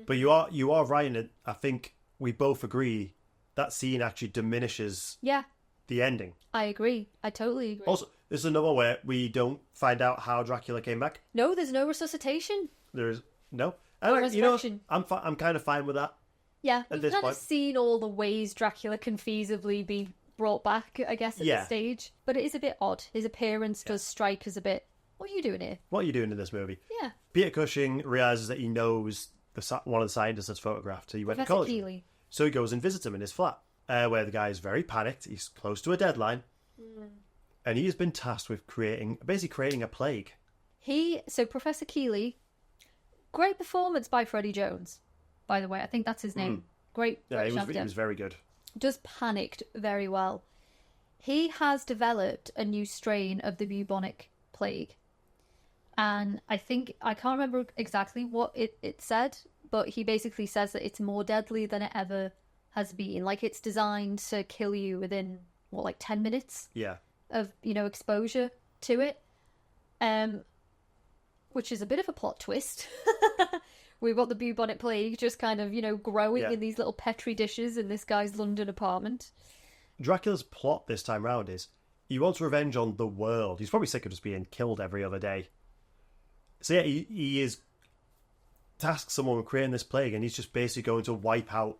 But you are right in it. I think we both agree that scene actually diminishes the ending. I agree. I totally agree. Also, there's another where we don't find out how Dracula came back. No, there's no resuscitation. There is no. Or And resurrection. I'm kind of fine with that. Yeah, At we've this kind point. of seen all the ways Dracula can feasibly be brought back, I guess, at this stage. But it is a bit odd. His appearance does strike us a bit. What are you doing here? What are you doing in this movie? Yeah. Peter Cushing realizes that he knows one of the scientists that's photographed. So he went to Professor college. Keeley. So he goes and visits him in his flat, where the guy is very panicked. He's close to a deadline, and he has been tasked with basically creating a plague. So Professor Keeley, great performance by Freddie Jones, by the way. I think that's his name. Great. Yeah, he actor. was very good. Just panicked very well. He has developed a new strain of the bubonic plague. And I can't remember exactly what it said, but he basically says that it's more deadly than it ever has been. Like, it's designed to kill you within, 10 minutes Yeah. of, exposure to it. Which is a bit of a plot twist. We've got the bubonic plague just kind of, growing in these little petri dishes in this guy's London apartment. Dracula's plot this time round is he wants revenge on the world. He's probably sick of just being killed every other day. So yeah, he is tasked someone with creating this plague, and he's just basically going to wipe out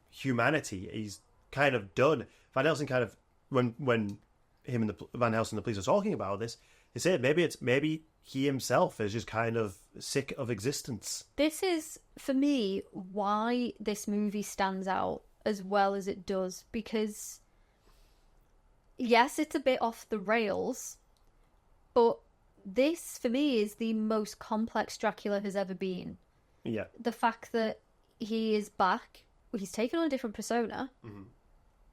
humanity. He's kind of done. Van Helsing kind of, when him and Van Helsing and the police are talking about this, they say maybe he himself is just kind of sick of existence. This is, for me, why this movie stands out as well as it does, because yes, it's a bit off the rails, but this, for me, is the most complex Dracula has ever been. Yeah. The fact that he is back, he's taken on a different persona,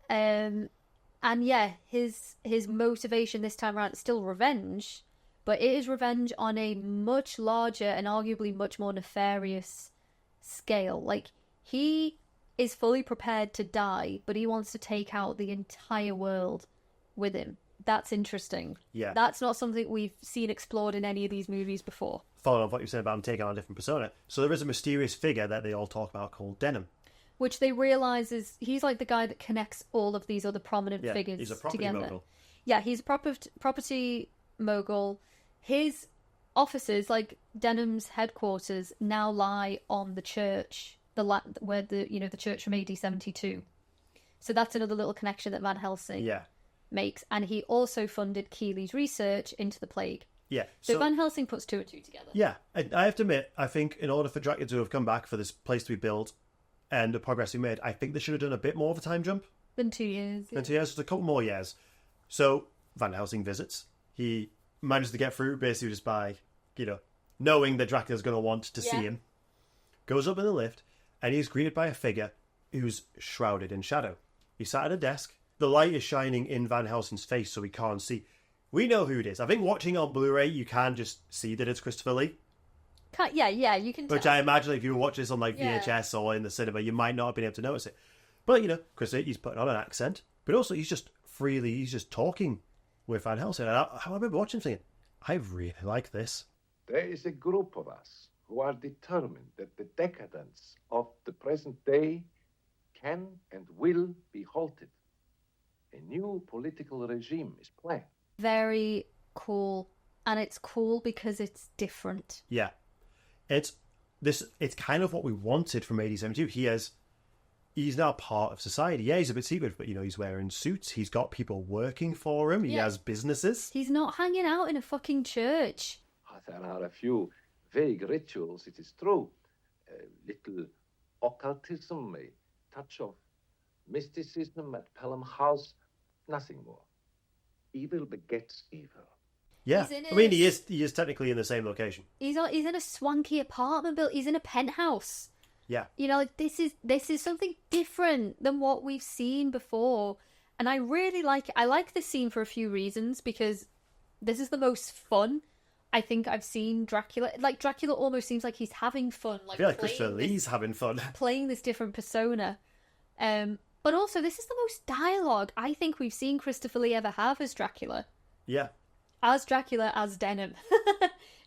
and yeah, his motivation this time around is still revenge, but it is revenge on a much larger and arguably much more nefarious scale. Like, he is fully prepared to die, but he wants to take out the entire world with him. That's interesting. Yeah. That's not something we've seen explored in any of these movies before. Following on what you said about him taking on a different persona. So there is a mysterious figure that they all talk about called Denham. Which they realise is, he's like the guy that connects all of these other prominent figures he's a property together. mogul. Yeah, he's a property mogul. His offices, like Denham's headquarters, now lie on the church, where the church from AD 72. So that's another little connection that Van Helsing makes. And he also funded Keeley's research into the plague. Yeah. So Van Helsing puts 2 and 2 together. Yeah. I have to admit, I think in order for Dracula to have come back, for this place to be built and the progress we made, I think they should have done a bit more of a time jump. Than 2 years. Than 2 years, just a couple more years. So Van Helsing visits. He manages to get through basically just by, knowing that Dracula's going to want to see him. Goes up in the lift, and he's greeted by a figure who's shrouded in shadow. He's sat at a desk. The light is shining in Van Helsing's face, so he can't see. We know who it is. I think watching on Blu-ray, you can just see that it's Christopher Lee. Yeah, you can tell. Which I imagine if you were watching this on like VHS or in the cinema, you might not have been able to notice it. But, Chris, he's putting on an accent. But also, he's just talking with Van Helsing. And I remember watching thinking, I really like this. There is a group of us who are determined that the decadence of the present day can and will be halted. A new political regime is planned. Very cool. And it's cool because it's different. Yeah. It's kind of what we wanted from AD 72. He's now part of society. Yeah, he's a bit secret, but he's wearing suits. He's got people working for him. He has businesses. He's not hanging out in a fucking church. There are a few vague rituals, it is true. A little occultism, a touch of mysticism at Pelham House, nothing more. Evil begets evil. Yeah, he is technically in the same location. He's in a swanky apartment built. He's in a penthouse. Yeah, this is something different than what we've seen before, and I really like it. I like this scene for a few reasons, because this is the most fun I think I've seen Dracula. Like, Dracula almost seems like he's having fun. Like, I feel like Christopher Lee's having fun playing this different persona. But also, this is the most dialogue I think we've seen Christopher Lee ever have as Dracula. Yeah. As Dracula, as Denham,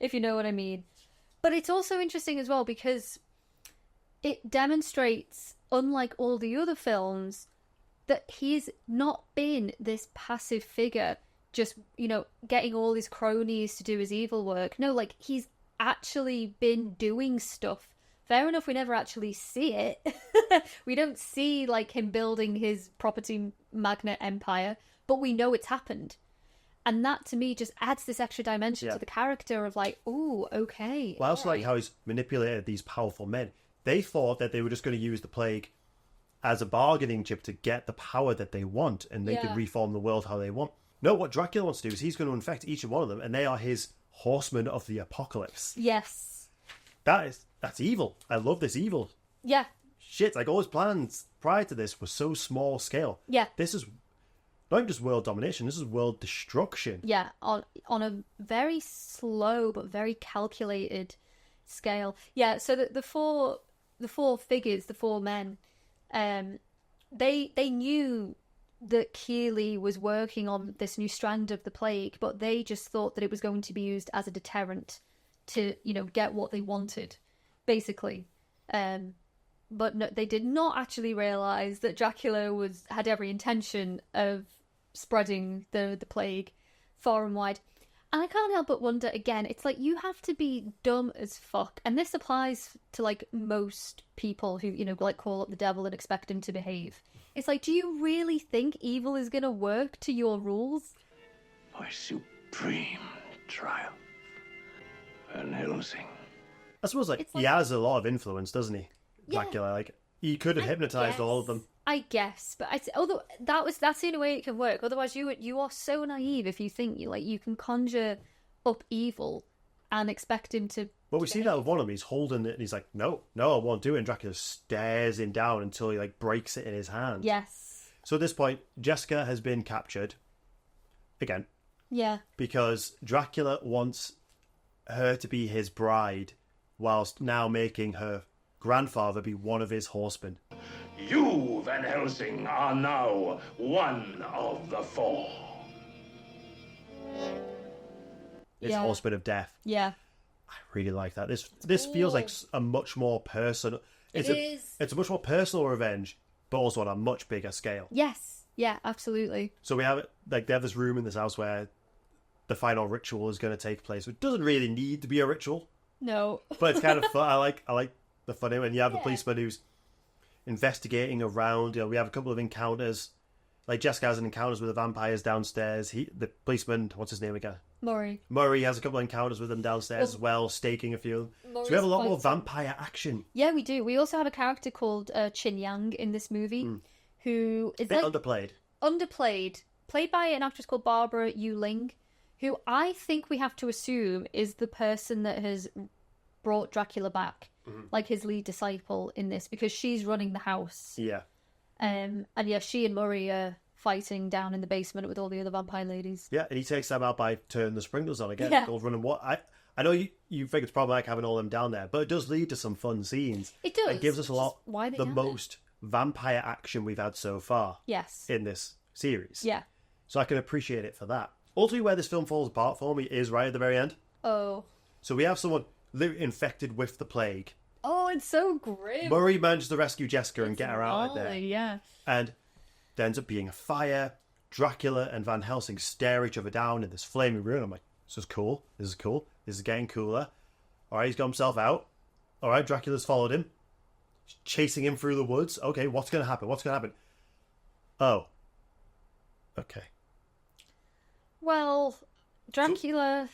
if you know what I mean. But it's also interesting as well because it demonstrates, unlike all the other films, that he's not been this passive figure, just, getting all his cronies to do his evil work. No, like, he's actually been doing stuff. Fair enough, we never actually see it. We don't see, like, him building his property magnate empire, but we know it's happened. And that, to me, just adds this extra dimension to the character of, like, ooh, okay. Well, I also like how he's manipulated these powerful men. They thought that they were just going to use the plague as a bargaining chip to get the power that they want, and they could reform the world how they want. No, what Dracula wants to do is he's going to infect each and one of them, and they are his horsemen of the apocalypse. Yes. That's evil. I love this evil. Yeah. Shit, like all his plans prior to this were so small scale. Yeah. This is not even just world domination, this is world destruction. Yeah, on a very slow but very calculated scale. Yeah, so the four figures, the four men, they knew that Keeley was working on this new strand of the plague, but they just thought that it was going to be used as a deterrent to, get what they wanted, basically. But no, they did not actually realise that Dracula had every intention of spreading the plague far and wide. And I can't help but wonder, again, it's like, you have to be dumb as fuck. And this applies to, like, most people who, call up the devil and expect him to behave. It's like, do you really think evil is going to work to your rules? My supreme triumph. Van Helsing. I suppose, he has a lot of influence, doesn't he? Dracula, He could have hypnotized all of them. I guess, but although that's the only way it can work. Otherwise, you are so naive if you think you can conjure up evil and expect him to. But we see that with one of them. He's holding it, and he's like, "No, I won't do it." And Dracula stares him down until he breaks it in his hand. Yes. So at this point, Jessica has been captured again. Yeah. Because Dracula wants her to be his bride, whilst now making her grandfather be one of his horsemen. You, Van Helsing, are now one of the four. His horseman of death. Yeah. I really like that. This feels like a much more personal. It's a much more personal revenge, but also on a much bigger scale. Yes. Yeah. Absolutely. So we have they have this room in this house where the final ritual is going to take place. It doesn't really need to be a ritual. No. But it's kind of fun. I like the fun of it. And you have the policeman who's investigating around. We have a couple of encounters. Like Jessica has an encounters with the vampires downstairs. The policeman, what's his name again? Murray has a couple of encounters with them downstairs as well, staking a few. So we have a lot more vampire action. Yeah, we do. We also have a character called Chin Yang in this movie, who is underplayed. Played by an actress called Barbara Yu Ling, who I think we have to assume is the person that has brought Dracula back, like his lead disciple in this, because she's running the house. Yeah. And yeah, she and Murray are fighting down in the basement with all the other vampire ladies. Yeah, and he takes them out by turning the sprinklers on again. Yeah. Goes running. I know you think it's problematic having all them down there, but it does lead to some fun scenes. It does. It gives us the have most vampire action we've had so far. Yes. In this series. Yeah. So I can appreciate it for that. Ultimately, where this film falls apart for me is right at the very end. Oh. So we have someone infected with the plague. Oh, it's so grim. Murray manages to rescue Jessica and get her out of there. Yeah. And there ends up being a fire. Dracula and Van Helsing stare each other down in this flaming room. I'm like, this is cool. This is cool. This is getting cooler. All right, he's got himself out. All right, Dracula's followed him. Chasing him through the woods. Okay, what's going to happen? What's going to happen? Oh. Okay. Well, Dracula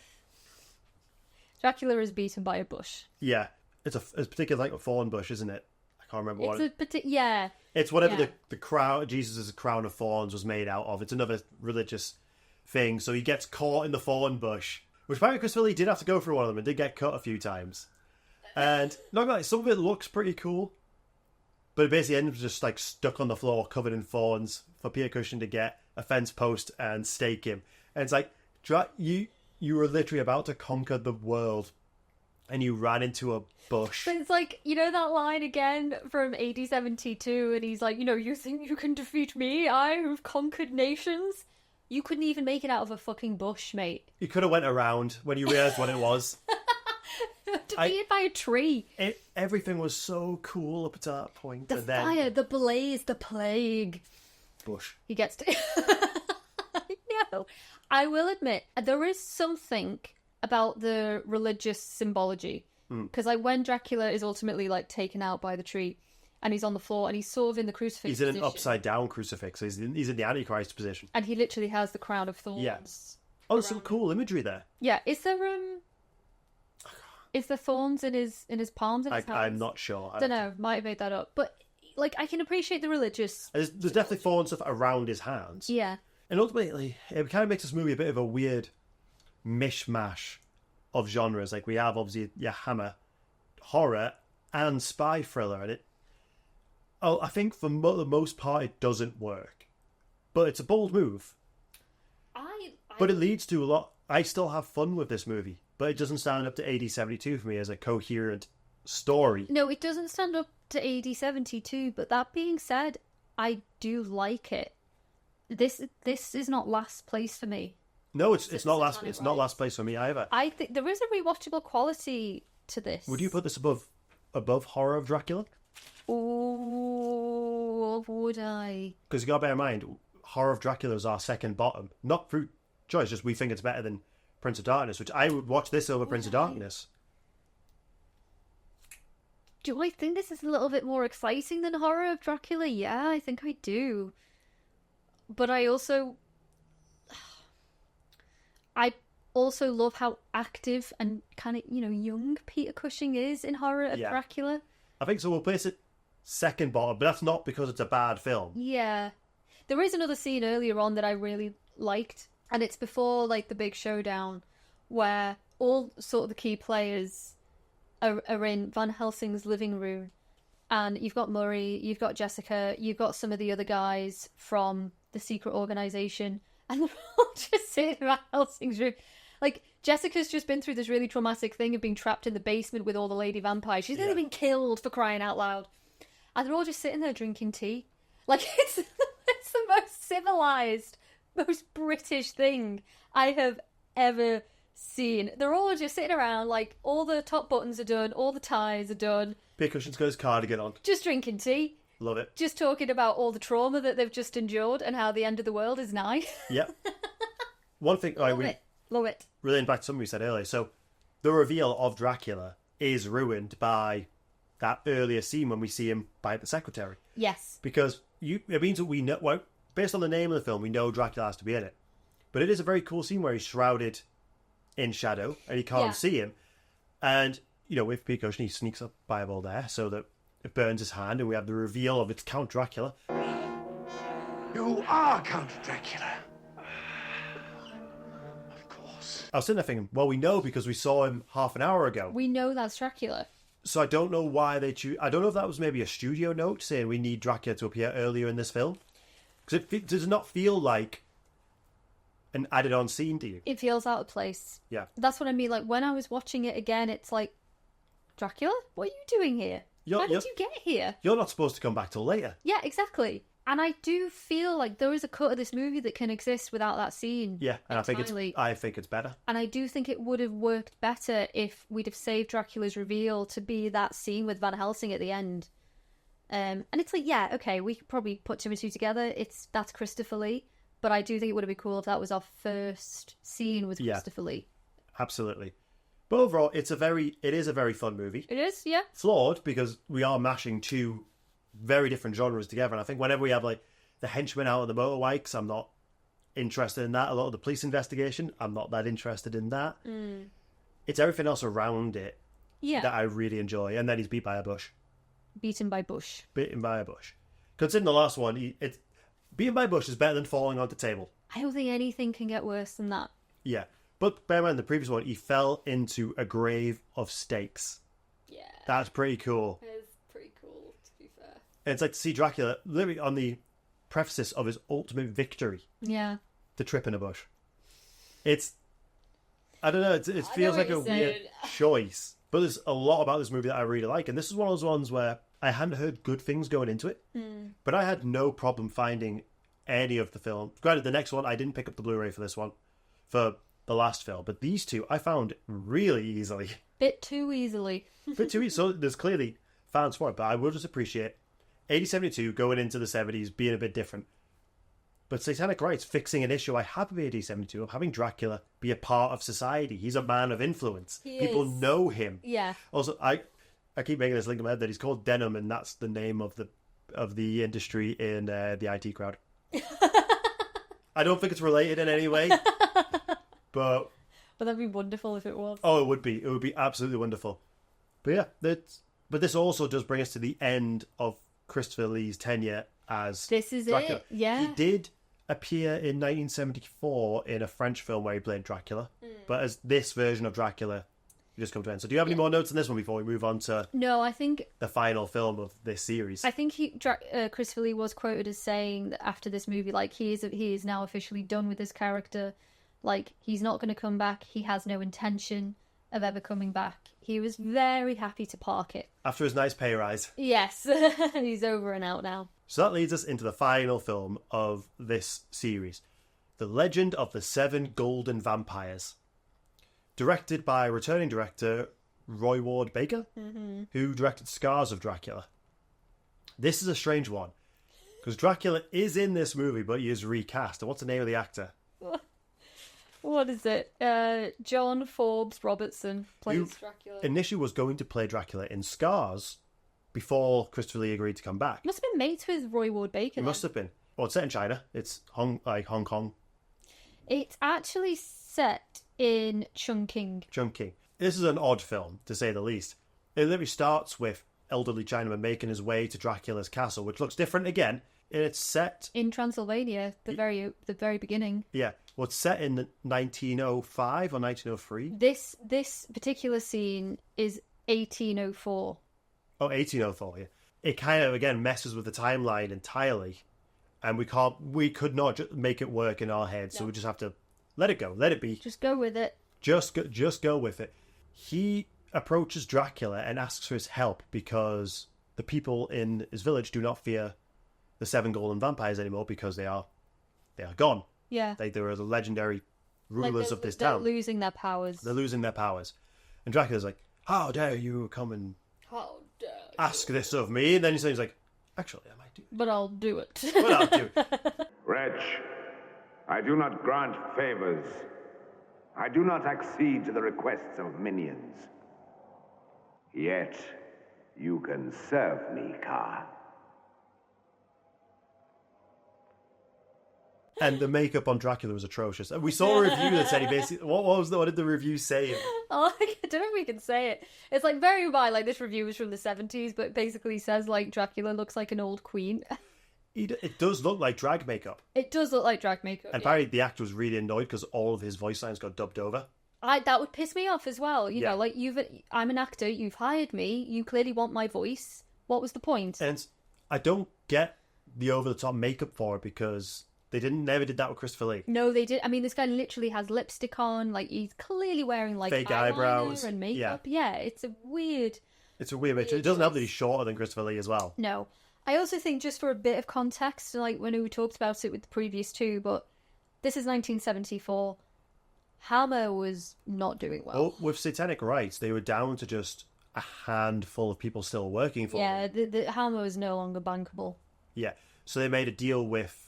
is beaten by a bush. Yeah. It's a particular a thorn bush, isn't it? I can't remember what yeah. It's whatever the crown, Jesus' crown of thorns was made out of. It's another religious thing. So he gets caught in the thorn bush, which apparently Chris Lee did have to go through one of them and did get cut a few times. And not gonna lie, some of it looks pretty cool, but it basically ends just stuck on the floor, covered in thorns, for Peter Cushing to get a fence post and stake him. And it's like, you were literally about to conquer the world, and you ran into a bush. But it's like, that line again from AD 72, and he's like, you think you can defeat me? I have conquered nations. You couldn't even make it out of a fucking bush, mate. You could have went around when you realised what it was. Defeated by a tree. Everything was so cool up to that point. The fire, the blaze, the plague. Bush. He gets to... No. I will admit, there is something about the religious symbology. Because when Dracula is ultimately taken out by the tree, and he's on the floor, and he's sort of in the crucifix He's in position. an upside down crucifix. So he's in the Antichrist position. And he literally has the crown of thorns. Yeah. Oh, there's some cool imagery there. Yeah. Is there thorns in his palms and his hands? I'm not sure. I don't know. Might have made that up. But I can appreciate the religious. There's definitely thorn stuff around his hands. Yeah. And ultimately, it kind of makes this movie a bit of a weird mishmash of genres. We have obviously Hammer, horror, and spy thriller, and I think for the most part it doesn't work, but it's a bold move. But it leads to a lot. I still have fun with this movie, but it doesn't stand up to AD 72 for me as a coherent story. No, it doesn't stand up to AD 72. But that being said, I do like it. This is not last place for me. No, it's not last. It's not last place for me either. I think there is a rewatchable quality to this. Would you put this above Horror of Dracula? Oh, would I? Because you got to bear in mind, Horror of Dracula is our second bottom, not through choice. Just we think it's better than Prince of Darkness, which I would watch this over Prince of Darkness. Do I think this is a little bit more exciting than Horror of Dracula? Yeah, I think I do. But I also love how active and kind of, young Peter Cushing is in Horror of Dracula. I think so. We'll place it second bottom, but that's not because it's a bad film. Yeah. There is another scene earlier on that I really liked, and it's before like the big showdown where all sort of the key players are in Van Helsing's living room, and you've got Murray, you've got Jessica, you've got some of the other guys from the secret organisation, and they're all just sitting in Van Helsing's room. Like, Jessica's just been through this really traumatic thing of being trapped in the basement with all the lady vampires. She's nearly been killed, for crying out loud. And they're all just sitting there drinking tea. Like, it's the most civilised, most British thing I have ever seen. They're all just sitting around, like, all the top buttons are done, all the ties are done. Pincushions got his cardigan on. Just drinking tea. Love it. Just talking about all the trauma that they've just endured and how the end of the world is nigh. Yep. One thing... Love it. Relating back to something we said earlier, so the reveal of Dracula is ruined by that earlier scene when we see him bite the secretary. Yes. Because it means that we know, well, based on the name of the film, we know Dracula has to be in it. But it is a very cool scene where he's shrouded in shadow and you can't see him. And, you know, with Pincushion, he sneaks up Fireball there so that it burns his hand and we have the reveal of it's Count Dracula. You are Count Dracula. I was sitting there thinking, well, we know because we saw him half an hour ago. We know that's Dracula. So I don't know why they choose... I don't know if that was maybe a studio note saying we need Dracula to appear earlier in this film. Because it does not feel like an added-on scene to you. It feels out of place. Yeah. That's what I mean. Like, when I was watching it again, it's like, Dracula? What are you doing here? How did you get here? You're not supposed to come back till later. Yeah, exactly. And I do feel like there is a cut of this movie that can exist without that scene. Yeah, and entirely. I think it's better. And I do think it would have worked better if we'd have saved Dracula's reveal to be that scene with Van Helsing at the end. And it's like, yeah, okay, we could probably put two and two together. That's Christopher Lee, but I do think it would have been cool if that was our first scene with Christopher Lee. Absolutely. But overall, it is a very fun movie. It is, yeah. Flawed because we are mashing two very different genres together, and I think whenever we have like the henchmen out on the motorbikes, I'm not interested in that. A lot of the police investigation, I'm not that interested in that. It's everything else around it that I really enjoy. And then he's beat by a bush. Beaten by bush. Beaten by a bush. Considering the last one, beaten by a bush is better than falling on the table. I don't think anything can get worse than that. Yeah, but bear in mind the previous one, he fell into a grave of stakes. Yeah, that's pretty cool. And it's like to see Dracula literally on the precipice of his ultimate victory. Yeah. To trip in a bush. I don't know, it feels like a weird choice. But there's a lot about this movie that I really like. And this is one of those ones where I hadn't heard good things going into it. But I had no problem finding any of the film. Granted, the next one, I didn't pick up the Blu-ray for this one, for the last film. But these two, I found really easily. Bit too easily. Bit too easy. So there's clearly fans for it. But I will just appreciate 80-72 going into the 70s being a bit different. But Satanic Rites fixing an issue I have with 80-72 of having Dracula be a part of society. He's a man of influence. People know him. Yeah. Also, I keep making this link in my head that he's called Denim, and that's the name of the industry in the IT crowd. I don't think it's related in any way. But that'd be wonderful if it was. Oh, it would be. It would be absolutely wonderful. But yeah, but this also does bring us to the end of Christopher Lee's tenure as Dracula. It, yeah. He did appear in 1974 in a French film where he played Dracula, but as this version of Dracula, you just come to an end. So do you have any more notes on this one before we move on to I think the final film of this series? I think Christopher Lee was quoted as saying that after this movie, like, he is now officially done with this character. Like, he's not going to come back. He has no intention of ever coming back. He was very happy to park it. After his nice pay rise. Yes, he's over and out now. So that leads us into the final film of this series, The Legend of the Seven Golden Vampires. Directed by returning director Roy Ward Baker, who directed Scars of Dracula. This is a strange one, because Dracula is in this movie, but he is recast. And what's the name of the actor? What is it? John Forbes Robertson plays Dracula. Initially was going to play Dracula in Scars before Christopher Lee agreed to come back. Must have been mates with Roy Ward Baker. It must have been. Well, it's set in China. It's Hong Kong. It's actually set in Chungking. This is an odd film, to say the least. It literally starts with elderly Chinaman making his way to Dracula's castle, which looks different again. It's set in Transylvania, the very beginning. Yeah, well, it's set in 1905 or 1903. This particular scene is 1804. Oh, 1804. Yeah, it kind of again messes with the timeline entirely, and we could not make it work in our heads, so we just have to let it go, let it be. Just go with it. Just go with it. He approaches Dracula and asks for his help because the people in his village do not fear the 7 golden vampires anymore because they are gone. Yeah. They were the legendary rulers of this town. They're losing their powers. They're losing their powers. And Dracula's like, how dare you come and ask this of me? And then he's like, actually, I might do it. But I'll do it. But I'll do it. Wretch, I do not grant favors. I do not accede to the requests of minions. Yet, you can serve me, Ka. And the makeup on Dracula was atrocious. And we saw a review that said he basically... What did the review say? Oh, I don't know if we can say it. It's like very bad. Like, this review was from the 70s, but basically says, like, Dracula looks like an old queen. It does look like drag makeup. It does look like drag makeup. And apparently the actor was really annoyed because all of his voice lines got dubbed over. That would piss me off as well. You know, like, I'm an actor, you've hired me, you clearly want my voice. What was the point? And I don't get the over-the-top makeup for it because... They never did that with Christopher Lee. No, they did. I mean, this guy literally has lipstick on. Like, he's clearly wearing, like, fake eyebrows and makeup. Yeah, it's a weird... It's a weird picture. It doesn't help that he's shorter than Christopher Lee as well. No. I also think, just for a bit of context, like, when we talked about it with the previous two, but this is 1974. Hammer was not doing well. Well, with Satanic Rites, they were down to just a handful of people still working for them. Yeah, the Hammer was no longer bankable. Yeah, so they made a deal with...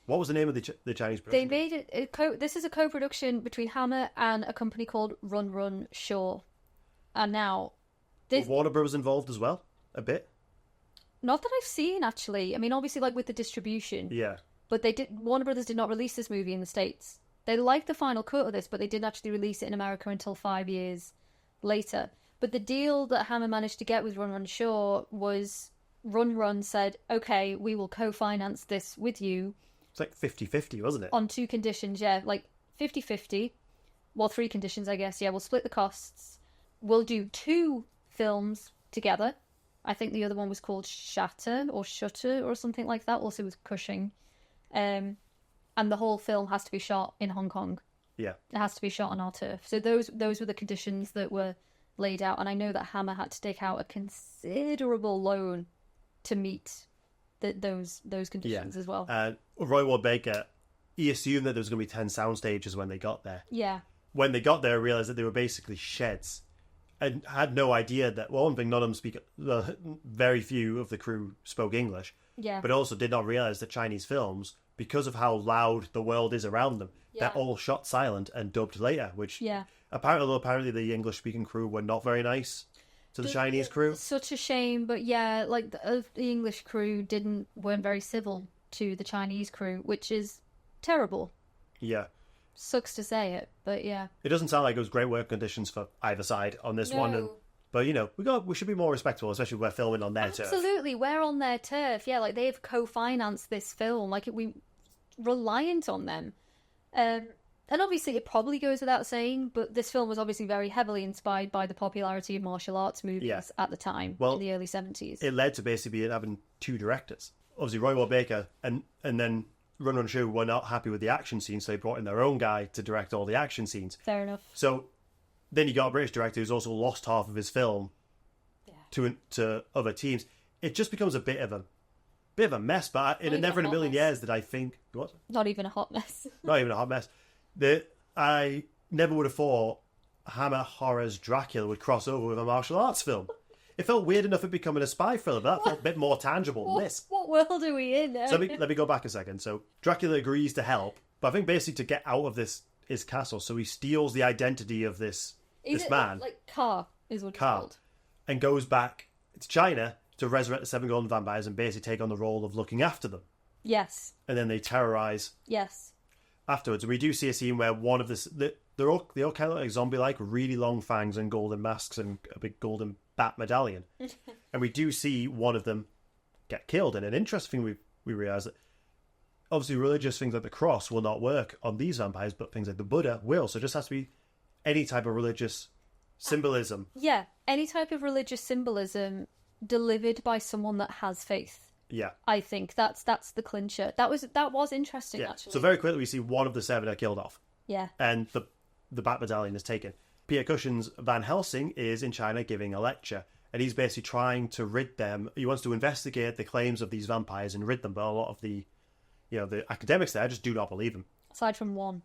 What was the name of the Chinese production? They made it. This is a co-production between Hammer and a company called Run Run Shaw. And now, Was Warner Bros. Involved as well, a bit. Not that I've seen actually. I mean, obviously, like with the distribution. Yeah. But Warner Brothers did not release this movie in the States. They liked the final cut of this, but they didn't actually release it in America until 5 years later. But the deal that Hammer managed to get with Run Run Shaw was Run Run said, "Okay, we will co-finance this with you." It's like 50-50, wasn't it? On 2 conditions, yeah. Like 50-50. Well, 3 conditions, I guess. Yeah, we'll split the costs. We'll do 2 films together. I think the other one was called Shutter or something like that. Also with Cushing. And the whole film has to be shot in Hong Kong. Yeah. It has to be shot on our turf. So those were the conditions that were laid out. And I know that Hammer had to take out a considerable loan to meet those conditions as well. Roy Ward Baker, he assumed that there was going to be 10 sound stages when they got there. Yeah. When they got there, I realised that they were basically sheds. And had no idea that, well, one thing, none of them speak, very few of the crew spoke English. Yeah. But also did not realise that Chinese films, because of how loud the world is around them, they're all shot silent and dubbed later, which apparently the English-speaking crew were not very nice to the Chinese crew. Such a shame, but yeah, like the English crew weren't very civil to the Chinese crew, which is terrible. Yeah. Sucks to say it, but yeah. It doesn't sound like it was great work conditions for either side on this one. But, you know, we should be more respectful, especially if we're filming on their turf. Absolutely, we're on their turf. Yeah, like they've co-financed this film. Like we reliant on them. And obviously it probably goes without saying, but this film was obviously very heavily inspired by the popularity of martial arts movies at the time, in the early 70s. It led to basically having 2 directors. Obviously Roy Ward Baker and then Run Run Shaw were not happy with the action scenes, so they brought in their own guy to direct all the action scenes. Fair enough. So then you got a British director who's also lost half of his film to other teams. It just becomes a bit of a mess, but never in a million years did I think... What? Not even a hot mess. Not even a hot mess. I never would have thought Hammer Horror's Dracula would cross over with a martial arts film. It felt weird enough it becoming a spy film, but that felt a bit more tangible than this. What world are we in? So let me go back a second. So Dracula agrees to help, but I think basically to get out of his castle, so he steals the identity of this man. Like Ka is what it's called. And goes back to China to resurrect the 7 golden vampires and basically take on the role of looking after them. Yes. And then they terrorize. Yes. Afterwards, we do see a scene where one of they all kind of look like zombie-like, really long fangs and golden masks and a big golden bat medallion. And we do see one of them get killed. And an interesting thing we realise that obviously religious things like the cross will not work on these vampires, but things like the Buddha will. So it just has to be any type of religious symbolism. Yeah, any type of religious symbolism delivered by someone that has faith. Yeah. I think that's the clincher. That was interesting, Yeah. actually. So very quickly we see one of the 7 are killed off. Yeah. And the Bat Medallion is taken. Peter Cushing's Van Helsing is in China giving a lecture. And he's basically trying to rid them. He wants to investigate the claims of these vampires and rid them. But a lot of the academics there just do not believe him. Aside from one.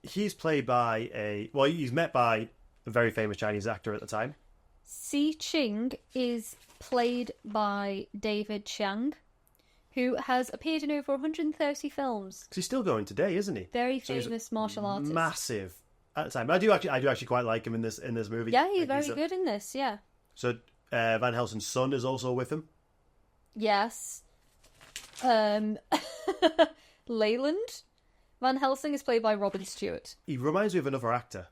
He's played by he's met by a very famous Chinese actor at the time. Si Ching is played by David Chiang, who has appeared in over 130 films. He's still going today, isn't he? Very famous martial artist. Massive at the time. I do actually quite like him in this movie. Yeah, he's very good in this, yeah. So Van Helsing's son is also with him. Yes. Leyland Van Helsing is played by Robin Stewart. He reminds me of another actor.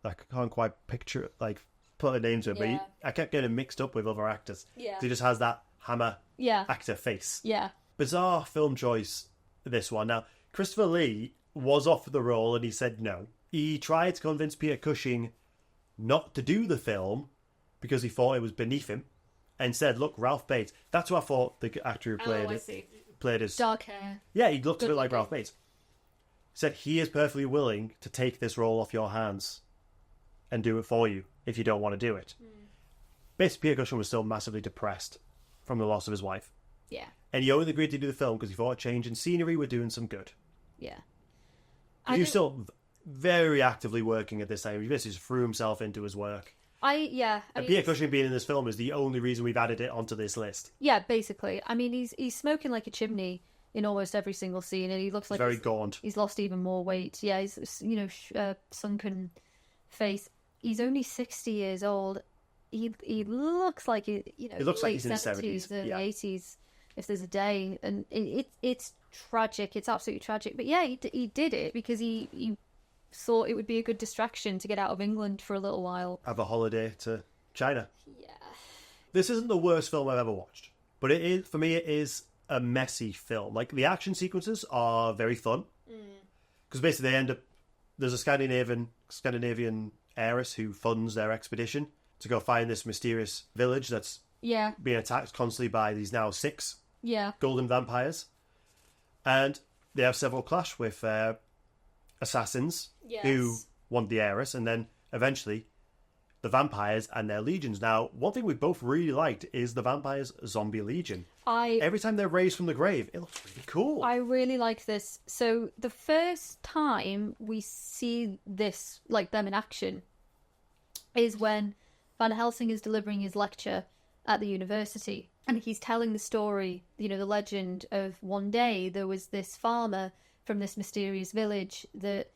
I can't quite put a name to it, but I kept getting mixed up with other actors. Yeah. He just has that Hammer actor face. Yeah. Bizarre film choice, this one. Now, Christopher Lee was offered the role and he said no. He tried to convince Peter Cushing not to do the film because he thought it was beneath him, and said, look, Ralph Bates. That's who I thought the actor who played his... Dark hair. Yeah, he looked a bit like Ralph Bates. He said he is perfectly willing to take this role off your hands and do it for you if you don't want to do it. Basically, Peter Cushing was still massively depressed from the loss of his wife. Yeah. And he only agreed to do the film because he thought a change in scenery would do him some good. Yeah. He was still very actively working at this time. He basically just threw himself into his work. And Peter Cushing being in this film is the only reason we've added it onto this list. Yeah, basically. I mean, he's smoking like a chimney in almost every single scene, and he looks like very gaunt. He's lost even more weight. Yeah, he's sunken face. He's only 60 years old. He looks like he looks like he's in his 70s, early 80s. If there's a day, and it's tragic. It's absolutely tragic. But yeah, he did it because he thought it would be a good distraction to get out of England for a little while. Have a holiday to China. Yeah. This isn't the worst film I've ever watched, but it is, for me, it is a messy film. Like, the action sequences are very fun. Because basically they end up... There's a Scandinavian heiress who funds their expedition to go find this mysterious village that's being attacked constantly by these now 6 golden vampires. And they have several clash with... assassins who want the heiress, and then eventually the vampires and their legions. Now, one thing we both really liked is the vampires' zombie legion. Every time they're raised from the grave, it looks really cool. I really like this. So the first time we see this, like them in action, is when Van Helsing is delivering his lecture at the university, and he's telling the story, the legend of one day there was this farmer from this mysterious village that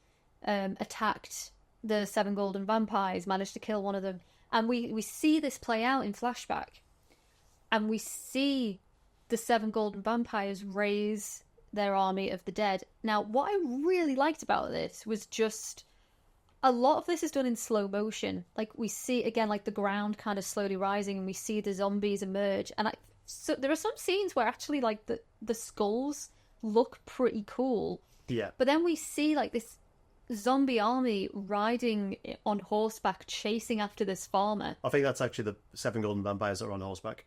attacked the 7 golden vampires, managed to kill one of them. And we see this play out in flashback. And we see the 7 golden vampires raise their army of the dead. Now, what I really liked about this was just... a lot of this is done in slow motion. Like, we see, again, like the ground kind of slowly rising, and we see the zombies emerge. And so there are some scenes where actually, like, the skulls look pretty cool. Yeah. But then we see like this zombie army riding on horseback, chasing after this farmer. I think that's actually the 7 golden vampires that are on horseback.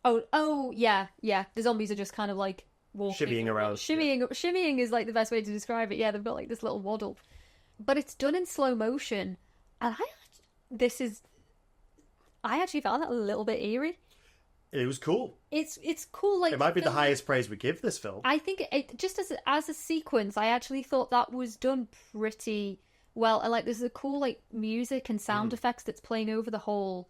Oh, yeah. The zombies are just kind of like walking. Shimmying around. Shimmying is like the best way to describe it. Yeah, they've got like this little waddle. But it's done in slow motion. And I actually found that a little bit eerie. It was cool. It's cool. Like, it might be the highest praise we give this film. I think it just as a sequence, I actually thought that was done pretty well. And like, there's a cool like music and sound effects that's playing over the whole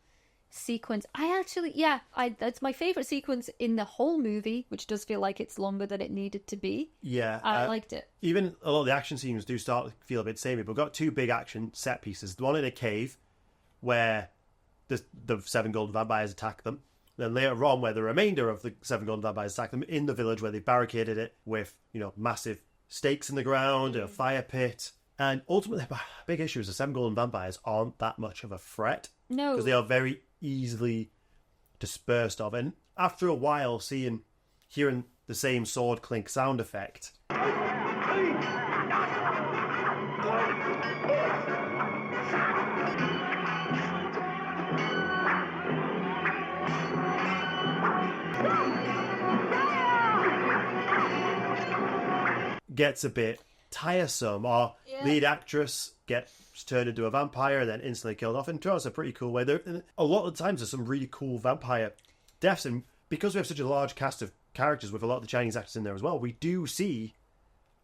sequence. That's my favorite sequence in the whole movie, which does feel like it's longer than it needed to be. Yeah, I liked it. Even a lot of the action scenes do start to feel a bit samey. But we've got 2 big action set pieces. The one in a cave, where the 7 golden vampires attack them. Then later on, where the remainder of the 7 golden vampires attack them in the village, where they barricaded it with, massive stakes in the ground, a fire pit. And ultimately, the big issue is the 7 golden vampires aren't that much of a threat. No. Because they are very easily dispersed of. And after a while, hearing the same sword clink sound effect, gets a bit tiresome. Our lead actress gets turned into a vampire and then instantly killed off. And to us, a pretty cool way. A lot of the times there's some really cool vampire deaths, and because we have such a large cast of characters with a lot of the Chinese actors in there as well, we do see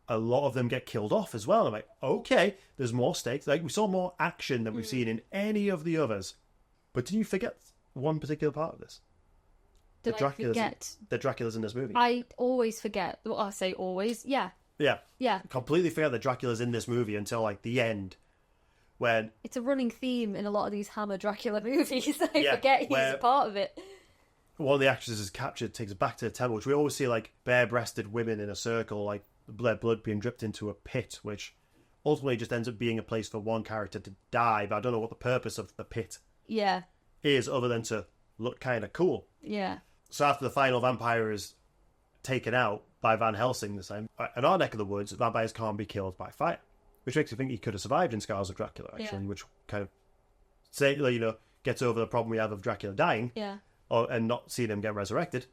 a lot of them get killed off as well. I'm like, okay, there's more stakes. Like, we saw more action than we've seen in any of the others. But did you forget one particular part of this? Did I forget? The Dracula's in this movie. I always forget. Well, I say always. Yeah. Yeah. Completely forget that Dracula's in this movie until, like, the end. When it's a running theme in a lot of these Hammer Dracula movies. I forget he's a part of it. One of the actresses is captured, takes it back to the temple, which we always see, like, bare-breasted women in a circle, like, blood being dripped into a pit, which ultimately just ends up being a place for one character to die, but I don't know what the purpose of the pit is, other than to look kind of cool. Yeah. So after the final vampire is taken out by Van Helsing this time, in our neck of the woods, vampires can't be killed by fire, which makes you think he could have survived in Scars of Dracula, actually, which kind of gets over the problem we have of Dracula dying and not seeing him get resurrected.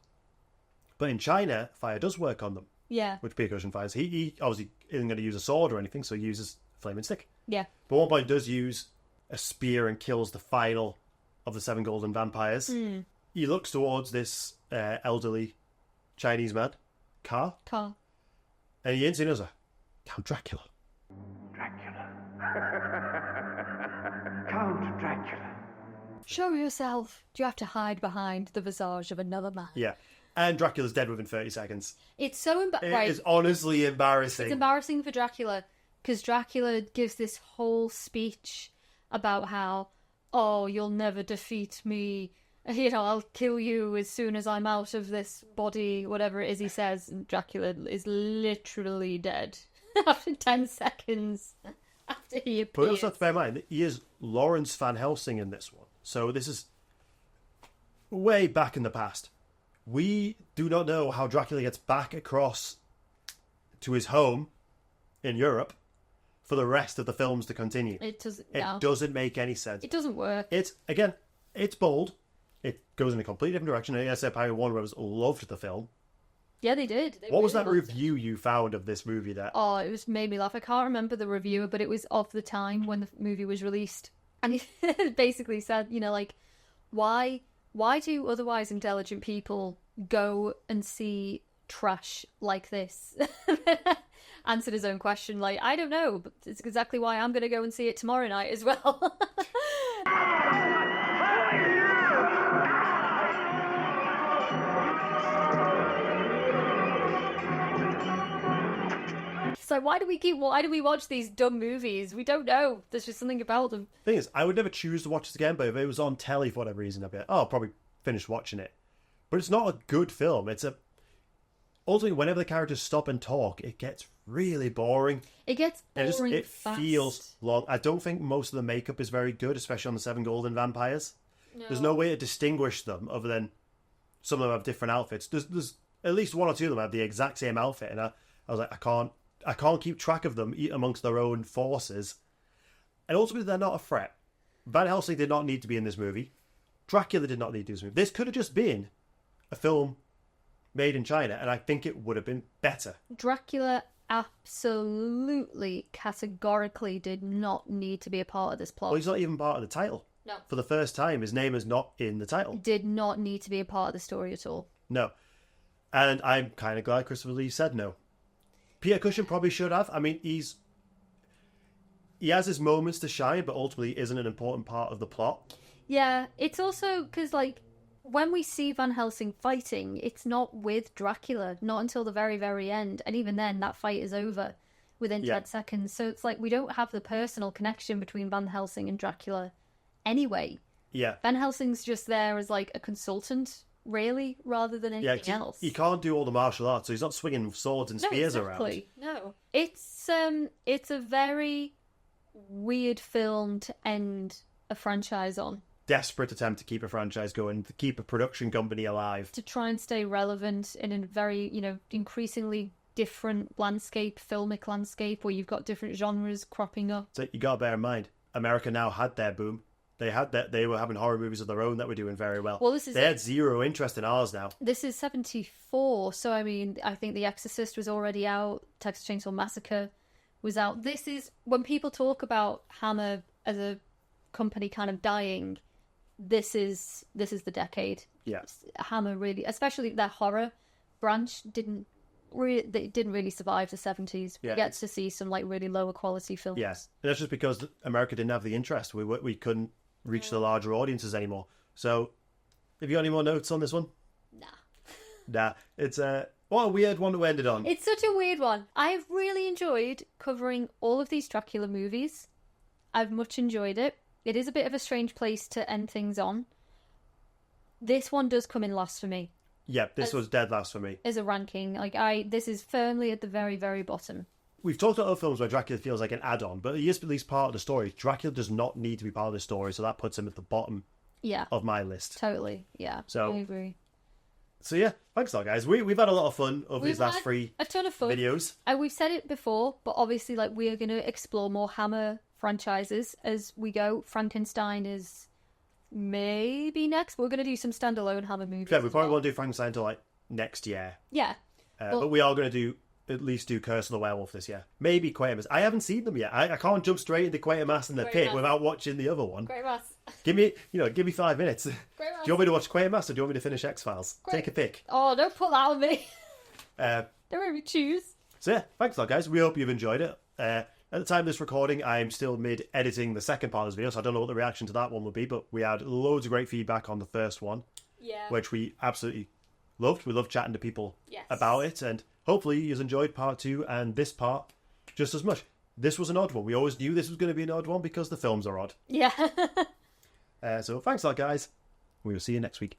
But in China, fire does work on them. Yeah. Which percussion fires. He obviously isn't going to use a sword or anything, so he uses a flaming stick. Yeah. But one point does use a spear and kills the final of the 7 golden vampires. He looks towards this elderly Chinese man, Car. And he instantly knows Count Dracula. Count Dracula. Show yourself. Do you have to hide behind the visage of another man? Yeah. And Dracula's dead within 30 seconds. It's so It is honestly embarrassing. It's embarrassing for Dracula, because Dracula gives this whole speech about how, you'll never defeat me. I'll kill you as soon as I'm out of this body, whatever it is he says. And Dracula is literally dead after 10 seconds after he appears. But also have to bear in mind that he is Lawrence Van Helsing in this one. So this is way back in the past. We do not know how Dracula gets back across to his home in Europe for the rest of the films to continue. It doesn't make any sense. It doesn't work. It's bold. It goes in a completely different direction. I said Pirate Warner Brothers loved the film. Yeah, they did. What was that review you found of this movie? It made me laugh. I can't remember the reviewer, but it was of the time when the movie was released. And he basically said, why do otherwise intelligent people go and see trash like this? Answered his own question like, I don't know, but it's exactly why I'm going to go and see it tomorrow night as well. So why do we watch these dumb movies? We don't know. There's just something about them. Thing is, I would never choose to watch this again, but if it was on telly for whatever reason, I'd be like, I'll probably finish watching it. But it's not a good film. Ultimately, whenever the characters stop and talk, it gets really boring. It gets boring. It feels long. I don't think most of the makeup is very good, especially on the 7 golden vampires. No. There's no way to distinguish them other than some of them have different outfits. There's at least 1 or 2 of them have the exact same outfit, and I was like, I can't keep track of them amongst their own forces. And ultimately, they're not a threat. Van Helsing did not need to be in this movie. Dracula did not need to do this movie. This could have just been a film made in China, and I think it would have been better. Dracula absolutely, categorically did not need to be a part of this plot. Well, he's not even part of the title. No. For the first time, his name is not in the title. Did not need to be a part of the story at all. No. And I'm kind of glad Christopher Lee said no. Peter Cushing probably should have. I mean, he has his moments to shine, but ultimately isn't an important part of the plot. Yeah, it's also because, when we see Van Helsing fighting, it's not with Dracula, not until the very, very end. And even then, that fight is over within 10 seconds. So it's like we don't have the personal connection between Van Helsing and Dracula anyway. Yeah. Van Helsing's just there as, a consultant, really, rather than anything else. He can't do all the martial arts, so he's not swinging swords and spears around. No, it's a very weird film to end a franchise on. desperate attempt to keep a franchise going, to keep a production company alive. To try and stay relevant in a very, increasingly different filmic landscape, where you've got different genres cropping up. So you got to bear in mind, America now had their boom. They were having horror movies of their own that were doing very well. They had zero interest in ours now. This is 74, so I mean, I think The Exorcist was already out. Texas Chainsaw Massacre was out. This is when people talk about Hammer as a company kind of dying. This is the decade. Yeah, Hammer really, especially their horror branch, didn't really survive the 70s. Yeah. We get to see some like really lower quality films. Yes, that's just because America didn't have the interest. We couldn't reach the larger audiences anymore. So, have you got any more notes on this one? Nah. It's what a weird one to end it on. It's such a weird one. I've really enjoyed covering all of these Dracula movies. I've much enjoyed it. It is a bit of a strange place to end things on. This one does come in last for me. Yeah, this was dead last for me. As a ranking, this is firmly at the very, very bottom. We've talked about other films where Dracula feels like an add-on, but he is at least part of the story. Dracula does not need to be part of the story, so that puts him at the bottom of my list. Totally, yeah. So, I agree. So yeah, thanks a lot, guys. We've had a lot of fun over these last three a ton of fun videos. And we've said it before, but obviously we are going to explore more Hammer franchises as we go. Frankenstein is maybe next. We're going to do some standalone Hammer movies. Yeah, we probably won't do Frankenstein until next year. Yeah. But we are going to at least do Curse of the Werewolf this year. Maybe Quatermass. I haven't seen them yet. I can't jump straight into Quatermass and the Pit without watching the other one. Quatermass. Give me 5 minutes. Do you want me to watch Quatermass or do you want me to finish X-Files? Take a pick. Oh, don't put that on me. Don't make me choose. So yeah, thanks a lot, guys. We hope you've enjoyed it. At the time of this recording, I'm still mid-editing the second part of this video, so I don't know what the reaction to that one will be, but we had loads of great feedback on the first one, which we absolutely loved. We loved chatting to people about it, and hopefully you enjoyed part 2 and this part just as much. This was an odd one. We always knew this was going to be an odd one because the films are odd. Yeah. So thanks a lot, guys. We will see you next week.